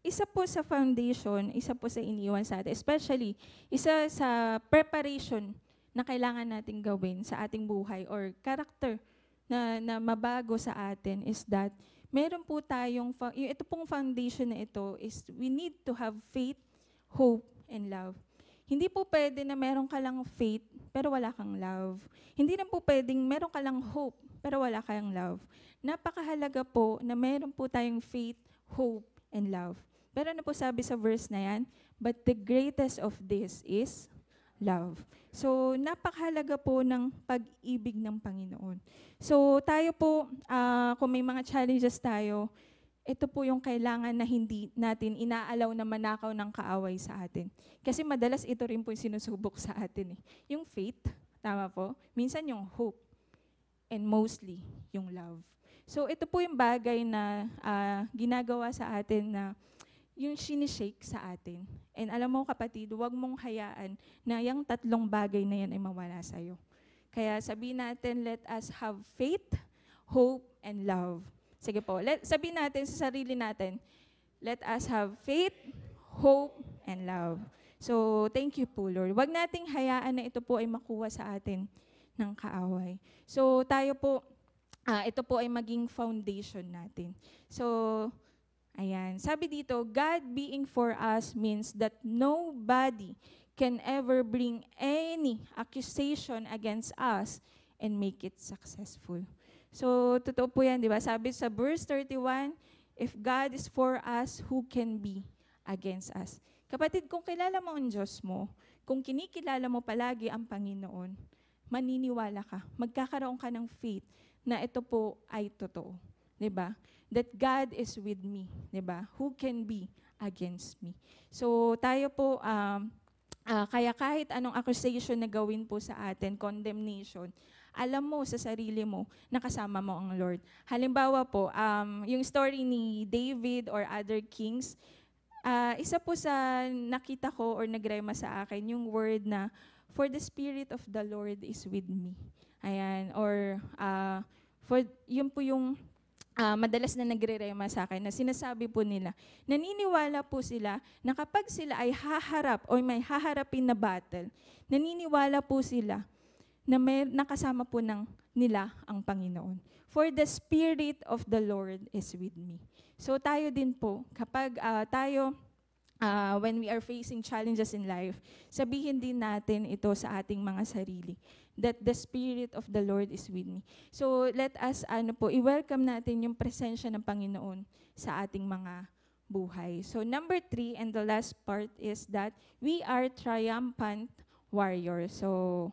isa po sa foundation, isa po sa iniwan sa atin, especially, isa sa preparation na kailangan nating gawin sa ating buhay or character na mabago sa atin is that meron po tayong, ito pong foundation na ito is we need to have faith, hope, and love. Hindi po pwede na meron ka lang faith pero wala kang love. Hindi na po pwedeng meron ka lang hope pero wala kang love. Napakahalaga po na meron po tayong faith, hope, and love. Pero ano po sabi sa verse na yan? But the greatest of this is love. So, napakahalaga po ng pag-ibig ng Panginoon. So, tayo po, kung may mga challenges tayo, ito po yung kailangan na hindi natin inaalaw na manakaw ng kaaway sa atin. Kasi madalas ito rin po yung sinusubok sa atin. Yung faith, tama po, minsan yung hope, and mostly yung love. So, ito po yung bagay na ginagawa sa atin na yung sinishake sa atin. And alam mo kapatid, huwag mong hayaan na yung tatlong bagay na yan ay mawala sa'yo. Kaya sabihin natin, let us have faith, hope, and love. Sige po, sabihin natin sa sarili natin, let us have faith, hope, and love. So, thank you po, Lord. Huwag nating hayaan na ito po ay makuha sa atin ng kaaway. So, tayo po, ito po ay maging foundation natin. So, ayan. Sabi dito, God being for us means that nobody can ever bring any accusation against us and make it successful. So, totoo po yan, di ba? Sabi sa verse 31, if God is for us, who can be against us? Kapatid, kung kilala mo ang Diyos mo, kung kinikilala mo palagi ang Panginoon, maniniwala ka, magkakaroon ka ng faith na ito po ay totoo. Diba? That God is with me. Diba? Who can be against me? So, tayo po, kaya kahit anong accusation na gawin po sa atin, condemnation, alam mo sa sarili mo, nakasama mo ang Lord. Halimbawa po, yung story ni David or other kings, isa po sa nakita ko or nagrema sa akin, yung word na, for the Spirit of the Lord is with me. Ayan, or yun po yung madalas na nagre-rema sa akin na sinasabi po nila, naniniwala po sila na kapag sila ay haharap o may haharapin na battle, naniniwala po sila na may nakasama po nila ang Panginoon. For the Spirit of the Lord is with me. So tayo din po, kapag when we are facing challenges in life, sabihin din natin ito sa ating mga sarili, that the Spirit of the Lord is with me. So let us i-welcome natin yung presensya ng Panginoon sa ating mga buhay. So number 3 and the last part is that we are triumphant warriors. So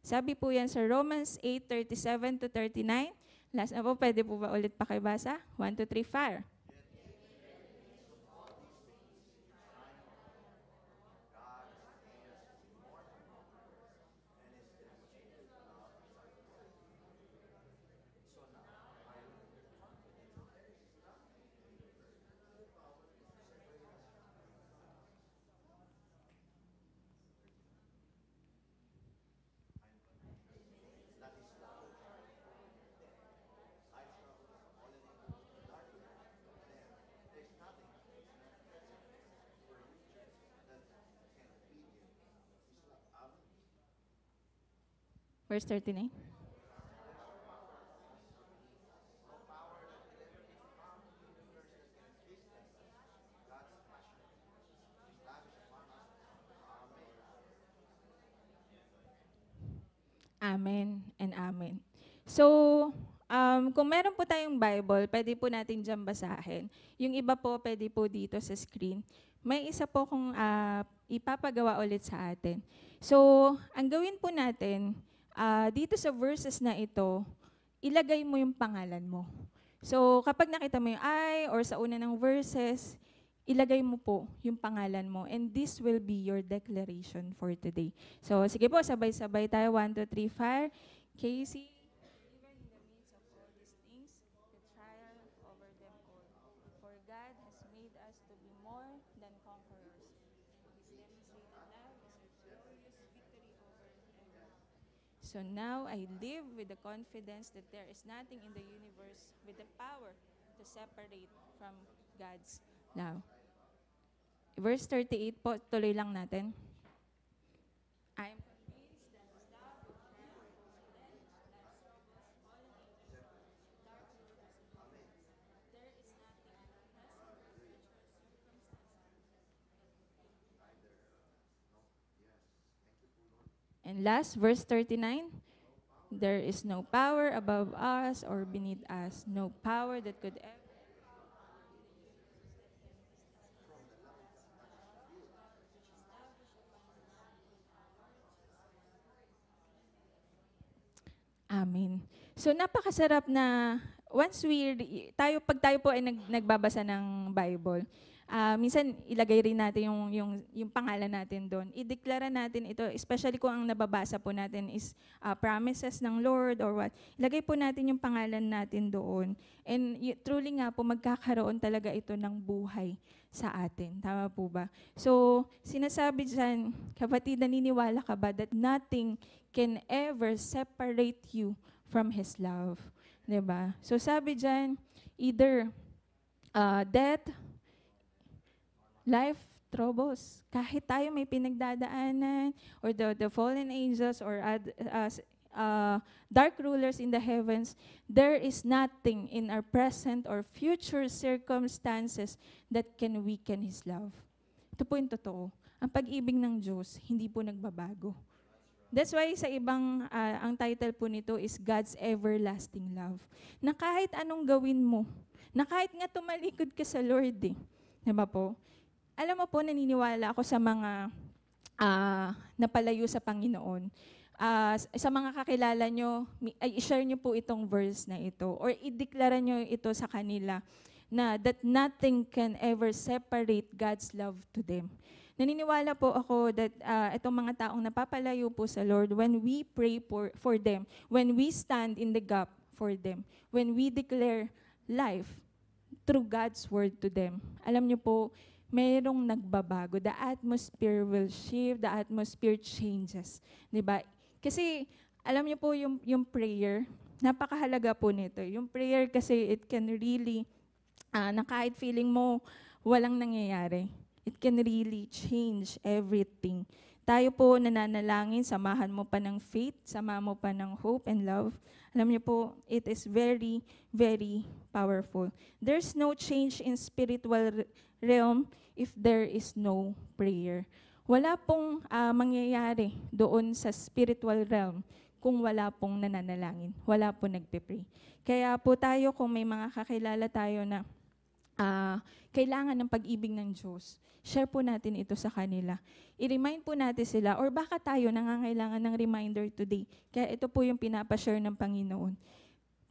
sabi po yan sa Romans 8:37-39. Last na po, pwede po ba ulit pakibasa? 1, 2, 3, fire. Verse 39. Amen and amen. So, kung meron po tayong Bible, pwede po natin dyan basahin. Yung iba po, pwede po dito sa screen. May isa po kung ipapagawa ulit sa atin. So, ang gawin po natin, dito sa verses na ito, ilagay mo yung pangalan mo. So, kapag nakita mo yung I or sa una ng verses, ilagay mo po yung pangalan mo. And this will be your declaration for today. So, sige po, sabay-sabay tayo. 1, 2, 3, fire. Casey, even in the midst of all these things, the trial over them all. For God has made us to be more than conquerors. His demonstrated love is a glorious victory over evil. So now I live with the confidence that there is nothing in the universe with the power to separate from God's love. Verse 38 po, tuloy lang natin. I am convinced that his love will triumph over death, life struggles, fallen angels, dark rulers in heavens. There is nothing in the present or future circumstances. And last, verse 39. There is no power above us or beneath us, no power that could ever. Amen. So napakasarap na once pag tayo po ay nagbabasa ng Bible, minsan ilagay rin natin yung pangalan natin doon. Ideklara natin ito, especially kung ang nababasa po natin is promises ng Lord or what. Ilagay po natin yung pangalan natin doon. And truly nga po, magkakaroon talaga ito ng buhay sa atin. Tama po ba? So, sinasabi dyan, kapatid, naniniwala ka ba that nothing can ever separate you from His love? Diba? So, sabi dyan, either death, life, troubles. Kahit tayo may pinagdadaanan, or the fallen angels, or dark rulers in the heavens, there is nothing in our present or future circumstances that can weaken His love. Ito po yung totoo. Ang pag-ibig ng Diyos, hindi po nagbabago. That's why sa ibang, ang title po nito is God's Everlasting Love. Na kahit anong gawin mo, na kahit nga tumalikod ka sa Lord diba po? Alam mo po, naniniwala ako sa mga napalayo sa Panginoon. Sa mga kakilala nyo, ay i-share nyo po itong verse na ito or ideklara nyo ito sa kanila na that nothing can ever separate God's love to them. Naniniwala po ako that itong mga taong napapalayo po sa Lord, when we pray for them, when we stand in the gap for them, when we declare life through God's word to them, alam nyo po, mayroong nagbabago. The atmosphere will shift, the atmosphere changes. Diba? Kasi, alam niyo po yung prayer, napakahalaga po nito. Yung prayer kasi, it can really, na kahit feeling mo walang nangyayari, it can really change everything. Tayo po nananalangin, samahan mo pa ng faith, samahan mo pa ng hope and love. Alam niyo po, it is very, very powerful. There's no change in spiritual realm if there is no prayer. Wala pong mangyayari doon sa spiritual realm kung wala pong nananalangin, wala pong nagpe-pray. Kaya po tayo, kung may mga kakilala tayo na kailangan ng pag-ibig ng Diyos, share po natin ito sa kanila. I-remind po natin sila, or baka tayo nangangailangan ng reminder today. Kaya ito po yung pinapashare ng Panginoon.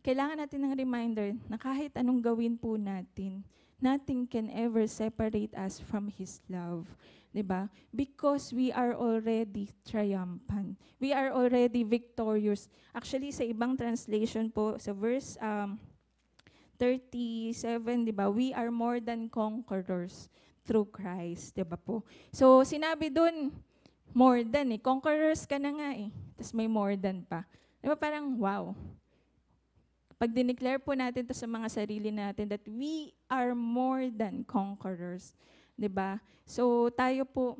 Kailangan natin ng reminder na kahit anong gawin po natin, nothing can ever separate us from His love. Diba? Because we are already triumphant. We are already victorious. Actually, sa ibang translation po, sa verse 37, diba? We are more than conquerors through Christ. Diba po? So, sinabi dun, more than conquerors ka na nga Tapos may more than pa. Diba parang, wow. Pag dineclare po natin to sa mga sarili natin that we are more than conquerors. Diba? So, tayo po,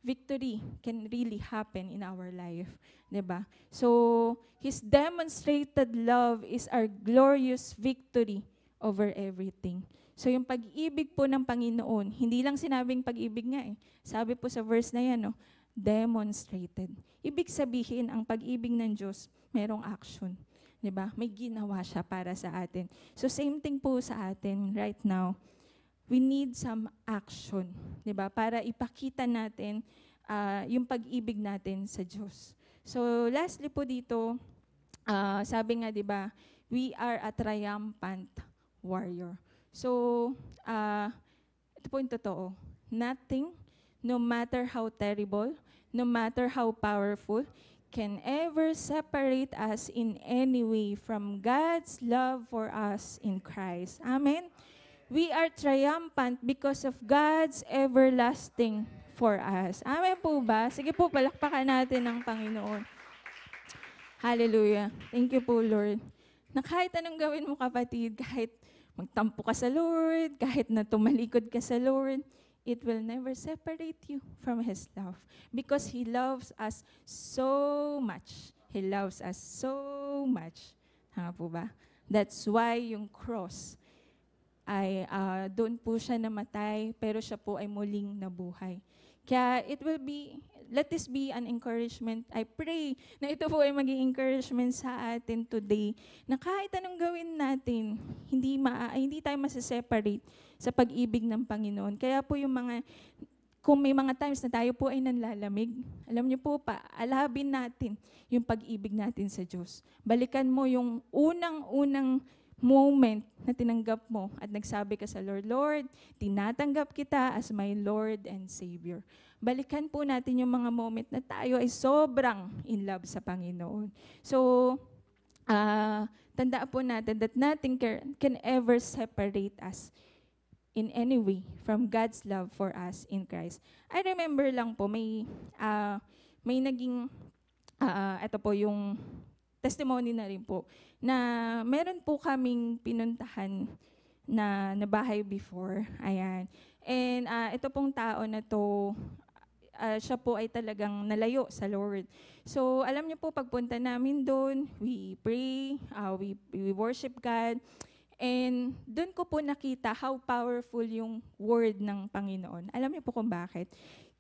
victory can really happen in our life. 'Di ba? So, His demonstrated love is our glorious victory over everything. So, yung pag-ibig po ng Panginoon, hindi lang sinabing pag-ibig nga eh. Sabi po sa verse na yan, no, demonstrated. Ibig sabihin, ang pag-ibig ng Diyos, merong action. 'Di ba? May ginawa siya para sa atin. So, same thing po sa atin right now. We need some action, 'di ba? Para ipakita natin yung pag-ibig natin sa Diyos. So, lastly po dito, sabi nga, 'di ba, we are a triumphant warrior. So, ito po yung totoo. Nothing, no matter how terrible, no matter how powerful, can ever separate us in any way from God's love for us in Christ. Amen? We are triumphant because of God's everlasting for us. Amen po ba? Sige po, palakpakan natin ang Panginoon. Hallelujah. Thank you po, Lord. Na kahit anong gawin mo, kapatid, kahit magtampo ka sa Lord, kahit na tumalikod ka sa Lord, it will never separate you from His love. Because He loves us so much. He loves us so much. Tama po ba? That's why yung cross ay doon po siya namatay, pero siya po ay muling nabuhay. Kaya let this be an encouragement. I pray na ito po ay maging encouragement sa atin today, na kahit anong gawin natin, hindi tayo masiseparate sa pag-ibig ng Panginoon. Kaya po kung may mga times na tayo po ay nanlalamig, alam niyo po pa, alabin natin yung pag-ibig natin sa Diyos. Balikan mo yung unang-unang moment na tinanggap mo at nagsabi ka sa Lord, Lord, tinatanggap kita as my Lord and Savior. Balikan po natin yung mga moment na tayo ay sobrang in love sa Panginoon. So, tandaan po natin that nothing can ever separate us in any way from God's love for us in Christ. I remember lang po, may naging, ito po yung testimony na rin po, na meron po kaming pinuntahan na bahay before. Ayan. And ito pong tao na to, siya po ay talagang nalayo sa Lord. So, alam niyo po, pagpunta namin doon, we pray, we worship God, and doon ko po nakita how powerful yung word ng Panginoon. Alam niyo po kung bakit?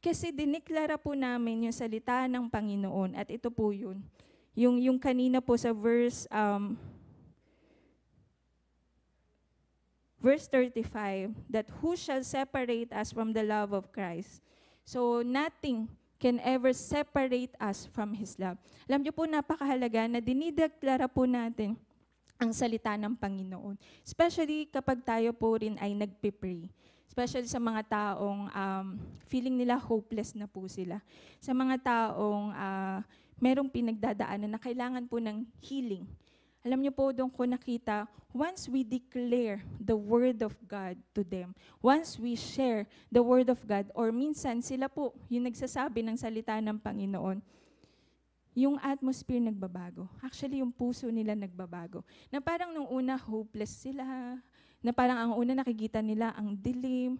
Kasi diniklara po namin yung salita ng Panginoon, at ito po yun. Yung kanina po sa verse 35, that who shall separate us from the love of Christ? So, nothing can ever separate us from His love. Alam niyo po, napakahalaga na dinideklara po natin ang salita ng Panginoon. Especially kapag tayo po rin ay nagpipray. Especially sa mga taong feeling nila hopeless na po sila. Sa mga taong merong pinagdadaanan na kailangan po ng healing. Alam niyo po, doon ko nakita, once we declare the Word of God to them, once we share the Word of God, or minsan sila po yung nagsasabi ng salita ng Panginoon, yung atmosphere nagbabago. Actually, yung puso nila nagbabago. Na parang nung una, hopeless sila, na parang ang una nakikita nila ang dilim.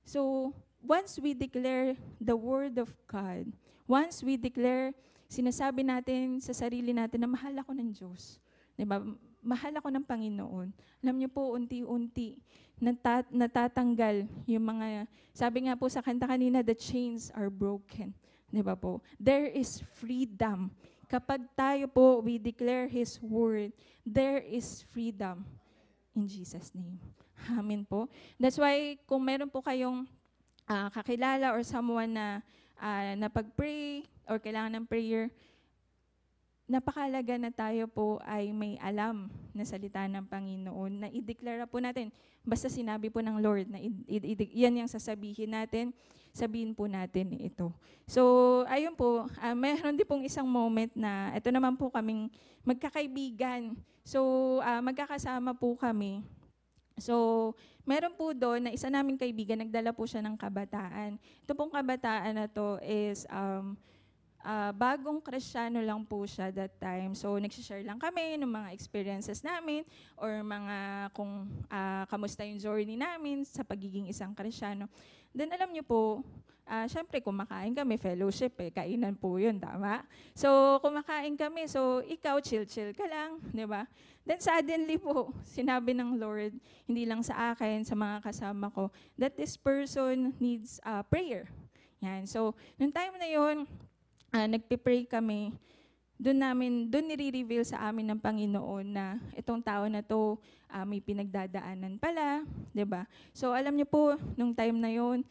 So, once we declare the Word of God, once we declare, sinasabi natin sa sarili natin na mahal ako ng Diyos. Diba? Mahal ako ng Panginoon. Alam niyo po, unti-unti, natatanggal yung mga, sabi nga po sa kanta kanina, the chains are broken. Diba po? There is freedom. Kapag tayo po, we declare His word, there is freedom in Jesus' name. Amen po. That's why, kung meron po kayong kakilala or someone na pag-pray or kailangan ng prayer, napakalaga na tayo po ay may alam na salita ng Panginoon na ideklara po natin. Basta sinabi po ng Lord na yan yung sasabihin natin, sabihin po natin ito. So, ayun po, mayroon din pong isang moment na ito naman po kaming magkakaibigan. So, magkakasama po kami. So, meron po doon na isa naming kaibigan, nagdala po siya ng kabataan. Ito pong kabataan na to is bagong Kristiyano lang po siya that time. So, nagsishare lang kami ng mga experiences namin or mga kung kamusta yung journey namin sa pagiging isang Kristiyano. Then, alam niyo po, syempre, kumakain kami, fellowship kainan po yun, tama? So, kumakain kami, so ikaw, chill-chill ka lang, di ba? Then suddenly po, sinabi ng Lord, hindi lang sa akin, sa mga kasama ko, that this person needs prayer. Yan. So, nung time na yun, nagpipray kami, doon nire-reveal sa amin ng Panginoon na itong tao na to may pinagdadaanan pala, 'di ba? So alam niyo po, nung time na 'yon,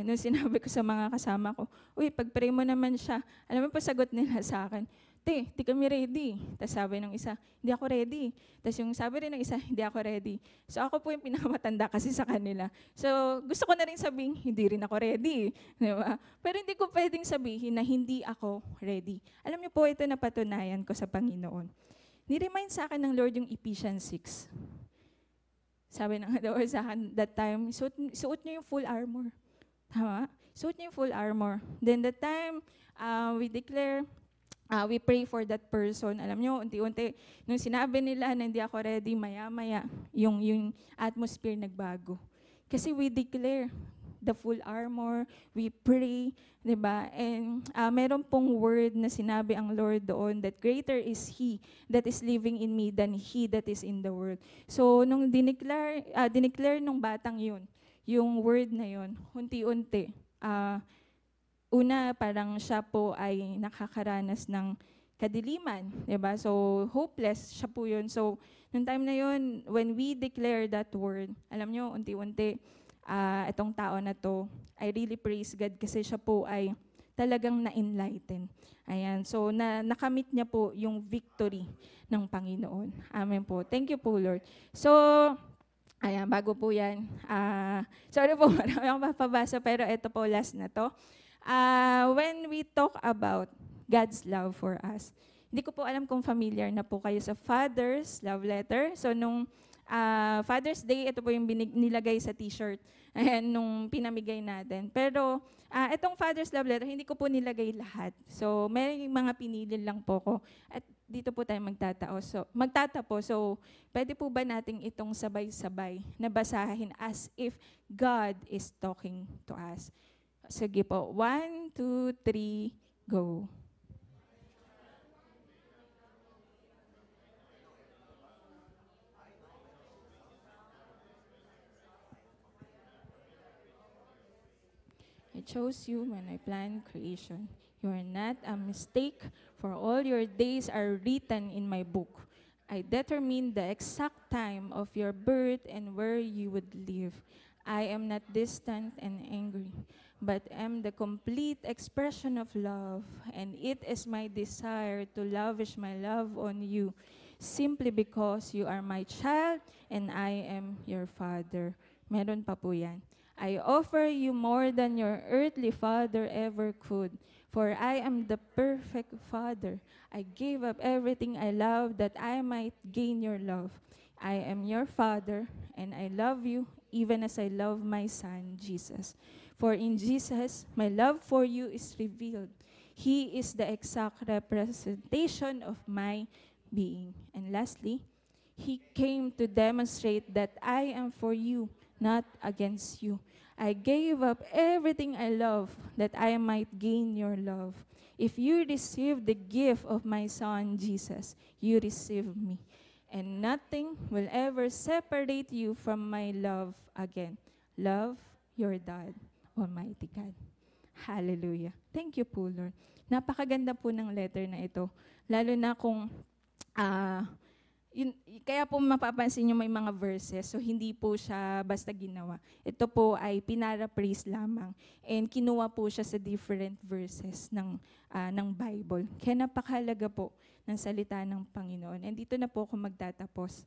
nung sinabi ko sa mga kasama ko, uy, pag-pray mo naman siya. Alam mo po sagot nila sa akin, di kami ready. Tapos sabi ng isa, hindi ako ready. Tapos yung sabi rin ng isa, hindi ako ready. So ako po yung pinakamatanda kasi sa kanila. So gusto ko na rin sabihin, hindi rin ako ready. Di ba? Pero hindi ko pwedeng sabihin na hindi ako ready. Alam niyo po, ito napatunayan ko sa Panginoon. Ni-remind sa akin ng Lord yung Ephesians 6. Sabi ng Lord sa akin that time, suot niyo yung full armor. Tama? Suot niyo yung full armor. Then that time, we declare, we pray for that person. Alam nyo, unti-unti, nung sinabi nila na hindi ako ready, maya-maya, yung atmosphere nagbago. Kasi we declare the full armor, we pray, di ba? And meron pong word na sinabi ang Lord doon that greater is He that is living in me than He that is in the world. So, nung dineclare nung batang yun, yung word na yun, unti-unti, una, parang siya po ay nakakaranas ng kadiliman, di ba? So, hopeless siya po yun. So, nung time na yun, when we declare that word, alam nyo, unti-unti, itong tao na to, I really praise God kasi siya po ay talagang na-enlighten. Ayan, so nakamit niya po yung victory ng Panginoon. Amen po. Thank you po, Lord. So, ayan, bago po yan. Sorry po, marami akong mapabasa, pero ito po, last na to. When we talk about God's love for us, hindi ko po alam kung familiar na po kayo sa Father's Love Letter. So, nung Father's Day, ito po yung nilagay sa t-shirt nung pinamigay natin. Pero, itong Father's Love Letter, hindi ko po nilagay lahat. So, may mga pinili lang po ko. At dito po tayo magtatapo. So, pwede po ba nating itong sabay-sabay na basahin as if God is talking to us? Sige po. 1, 2, 3, go. I chose you when I planned creation. You are not a mistake, for all your days are written in my book. I determined the exact time of your birth and where you would live. I am not distant and angry, but am the complete expression of love, and it is my desire to lavish my love on you, simply because you are my child and I am your father. Meron pa po yan. I offer you more than your earthly father ever could, for I am the perfect father. I gave up everything I love that I might gain your love. I am your father, and I love you even as I love my son, Jesus. For in Jesus, my love for you is revealed. He is the exact representation of my being. And lastly, He came to demonstrate that I am for you, not against you. I gave up everything I love that I might gain your love. If you receive the gift of my son, Jesus, you receive me. And nothing will ever separate you from my love again. Love your dad, Almighty God. Hallelujah. Thank you po, Lord. Napakaganda po ng letter na ito. Lalo na kung, kaya po mapapansin nyo may mga verses, so hindi po siya basta ginawa. Ito po ay pinara-praise lamang. And kinuha po siya sa different verses ng Bible. Kaya napakahalaga po ng salita ng Panginoon. And dito na po ako magtatapos.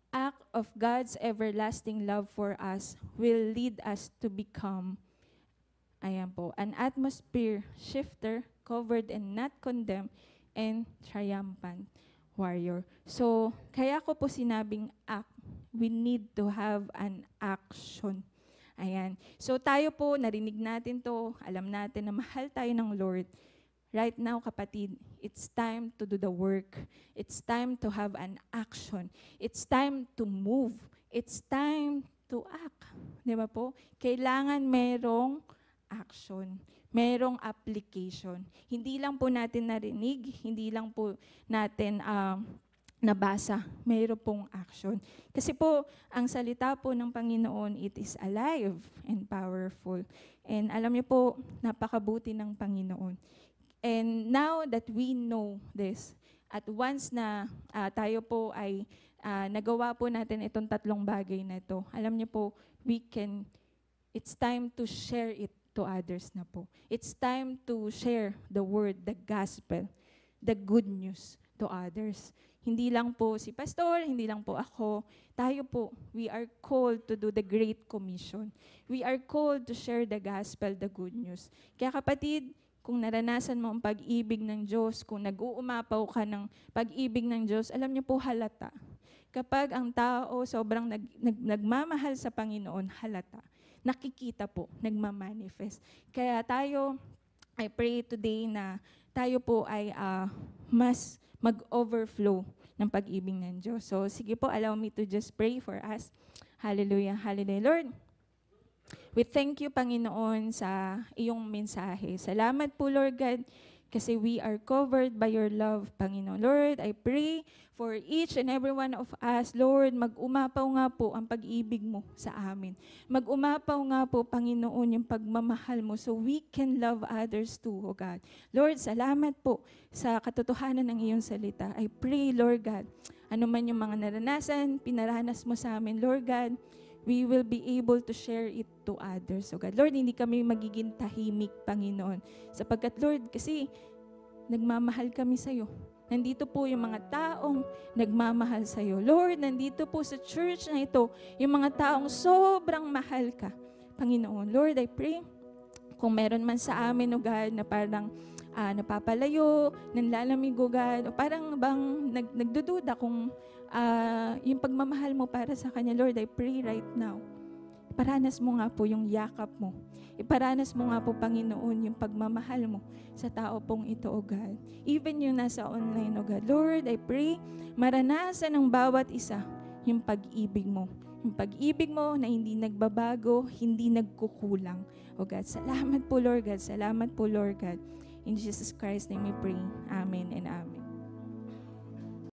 Act of God's everlasting love for us will lead us to become, ayan po, an atmosphere shifter, covered and not condemned, and triumphant warrior. So, kaya ko po sinabing act. We need to have an action. Ayan. So, tayo po, narinig natin to, alam natin na mahal tayo ng Lord. Right now, kapatid, it's time to do the work. It's time to have an action. It's time to move. It's time to act. Di ba po? Kailangan merong action. Merong application. Hindi lang po natin narinig, hindi lang po natin nabasa, mayroon pong action. Kasi po, ang salita po ng Panginoon, it is alive and powerful. And alam niyo po, napakabuti ng Panginoon. And now that we know this, at once na tayo po ay nagawa po natin itong tatlong bagay na ito, alam niyo po, it's time to share it to others na po. It's time to share the word, the gospel, the good news to others. Hindi lang po si pastor, hindi lang po ako. Tayo po, we are called to do the Great Commission. We are called to share the gospel, the good news. Kaya kapatid, kung naranasan mo ang pag-ibig ng Diyos, kung nag-uumapaw ka ng pag-ibig ng Diyos, alam niyo po halata. Kapag ang tao sobrang nagmamahal sa Panginoon, halata. Nakikita po, nagmamanifest. Kaya tayo, I pray today na tayo po ay mas mag-overflow ng pag-ibig ng Diyos. So, sige po, allow me to just pray for us. Hallelujah, hallelujah. Lord, we thank you, Panginoon, sa iyong mensahe. Salamat po, Lord God, kasi we are covered by your love, Panginoon. Lord, I pray for each and every one of us, Lord, mag-umapaw nga po ang pag-ibig mo sa amin. Mag-umapaw nga po, Panginoon, yung pagmamahal mo so we can love others too, O God. Lord, salamat po sa katotohanan ng iyong salita. I pray, Lord God, ano man yung mga naranasan, pinaranas mo sa amin, Lord God, we will be able to share it to others. So God, Lord, hindi kami magiging tahimik, Panginoon. Sapagkat, Lord, kasi nagmamahal kami sa'yo. Nandito po yung mga taong nagmamahal sa'yo. Lord, nandito po sa church na ito, yung mga taong sobrang mahal ka, Panginoon. Lord, I pray, kung meron man sa amin, O God, na parang napapalayo, nanlalamig, O God, o parang bang nagdududa kung yung pagmamahal mo para sa kanya, Lord, I pray right now, iparanas mo nga po yung yakap mo. Iparanas mo nga po, Panginoon, yung pagmamahal mo sa tao pong ito, O God. Even yung nasa online, O God. Lord, I pray, maranasan ng bawat isa yung pag-ibig mo. Yung pag-ibig mo na hindi nagbabago, hindi nagkukulang. O God, salamat po, Lord God. Salamat po, Lord God. In Jesus Christ's name we pray. Amen and amen.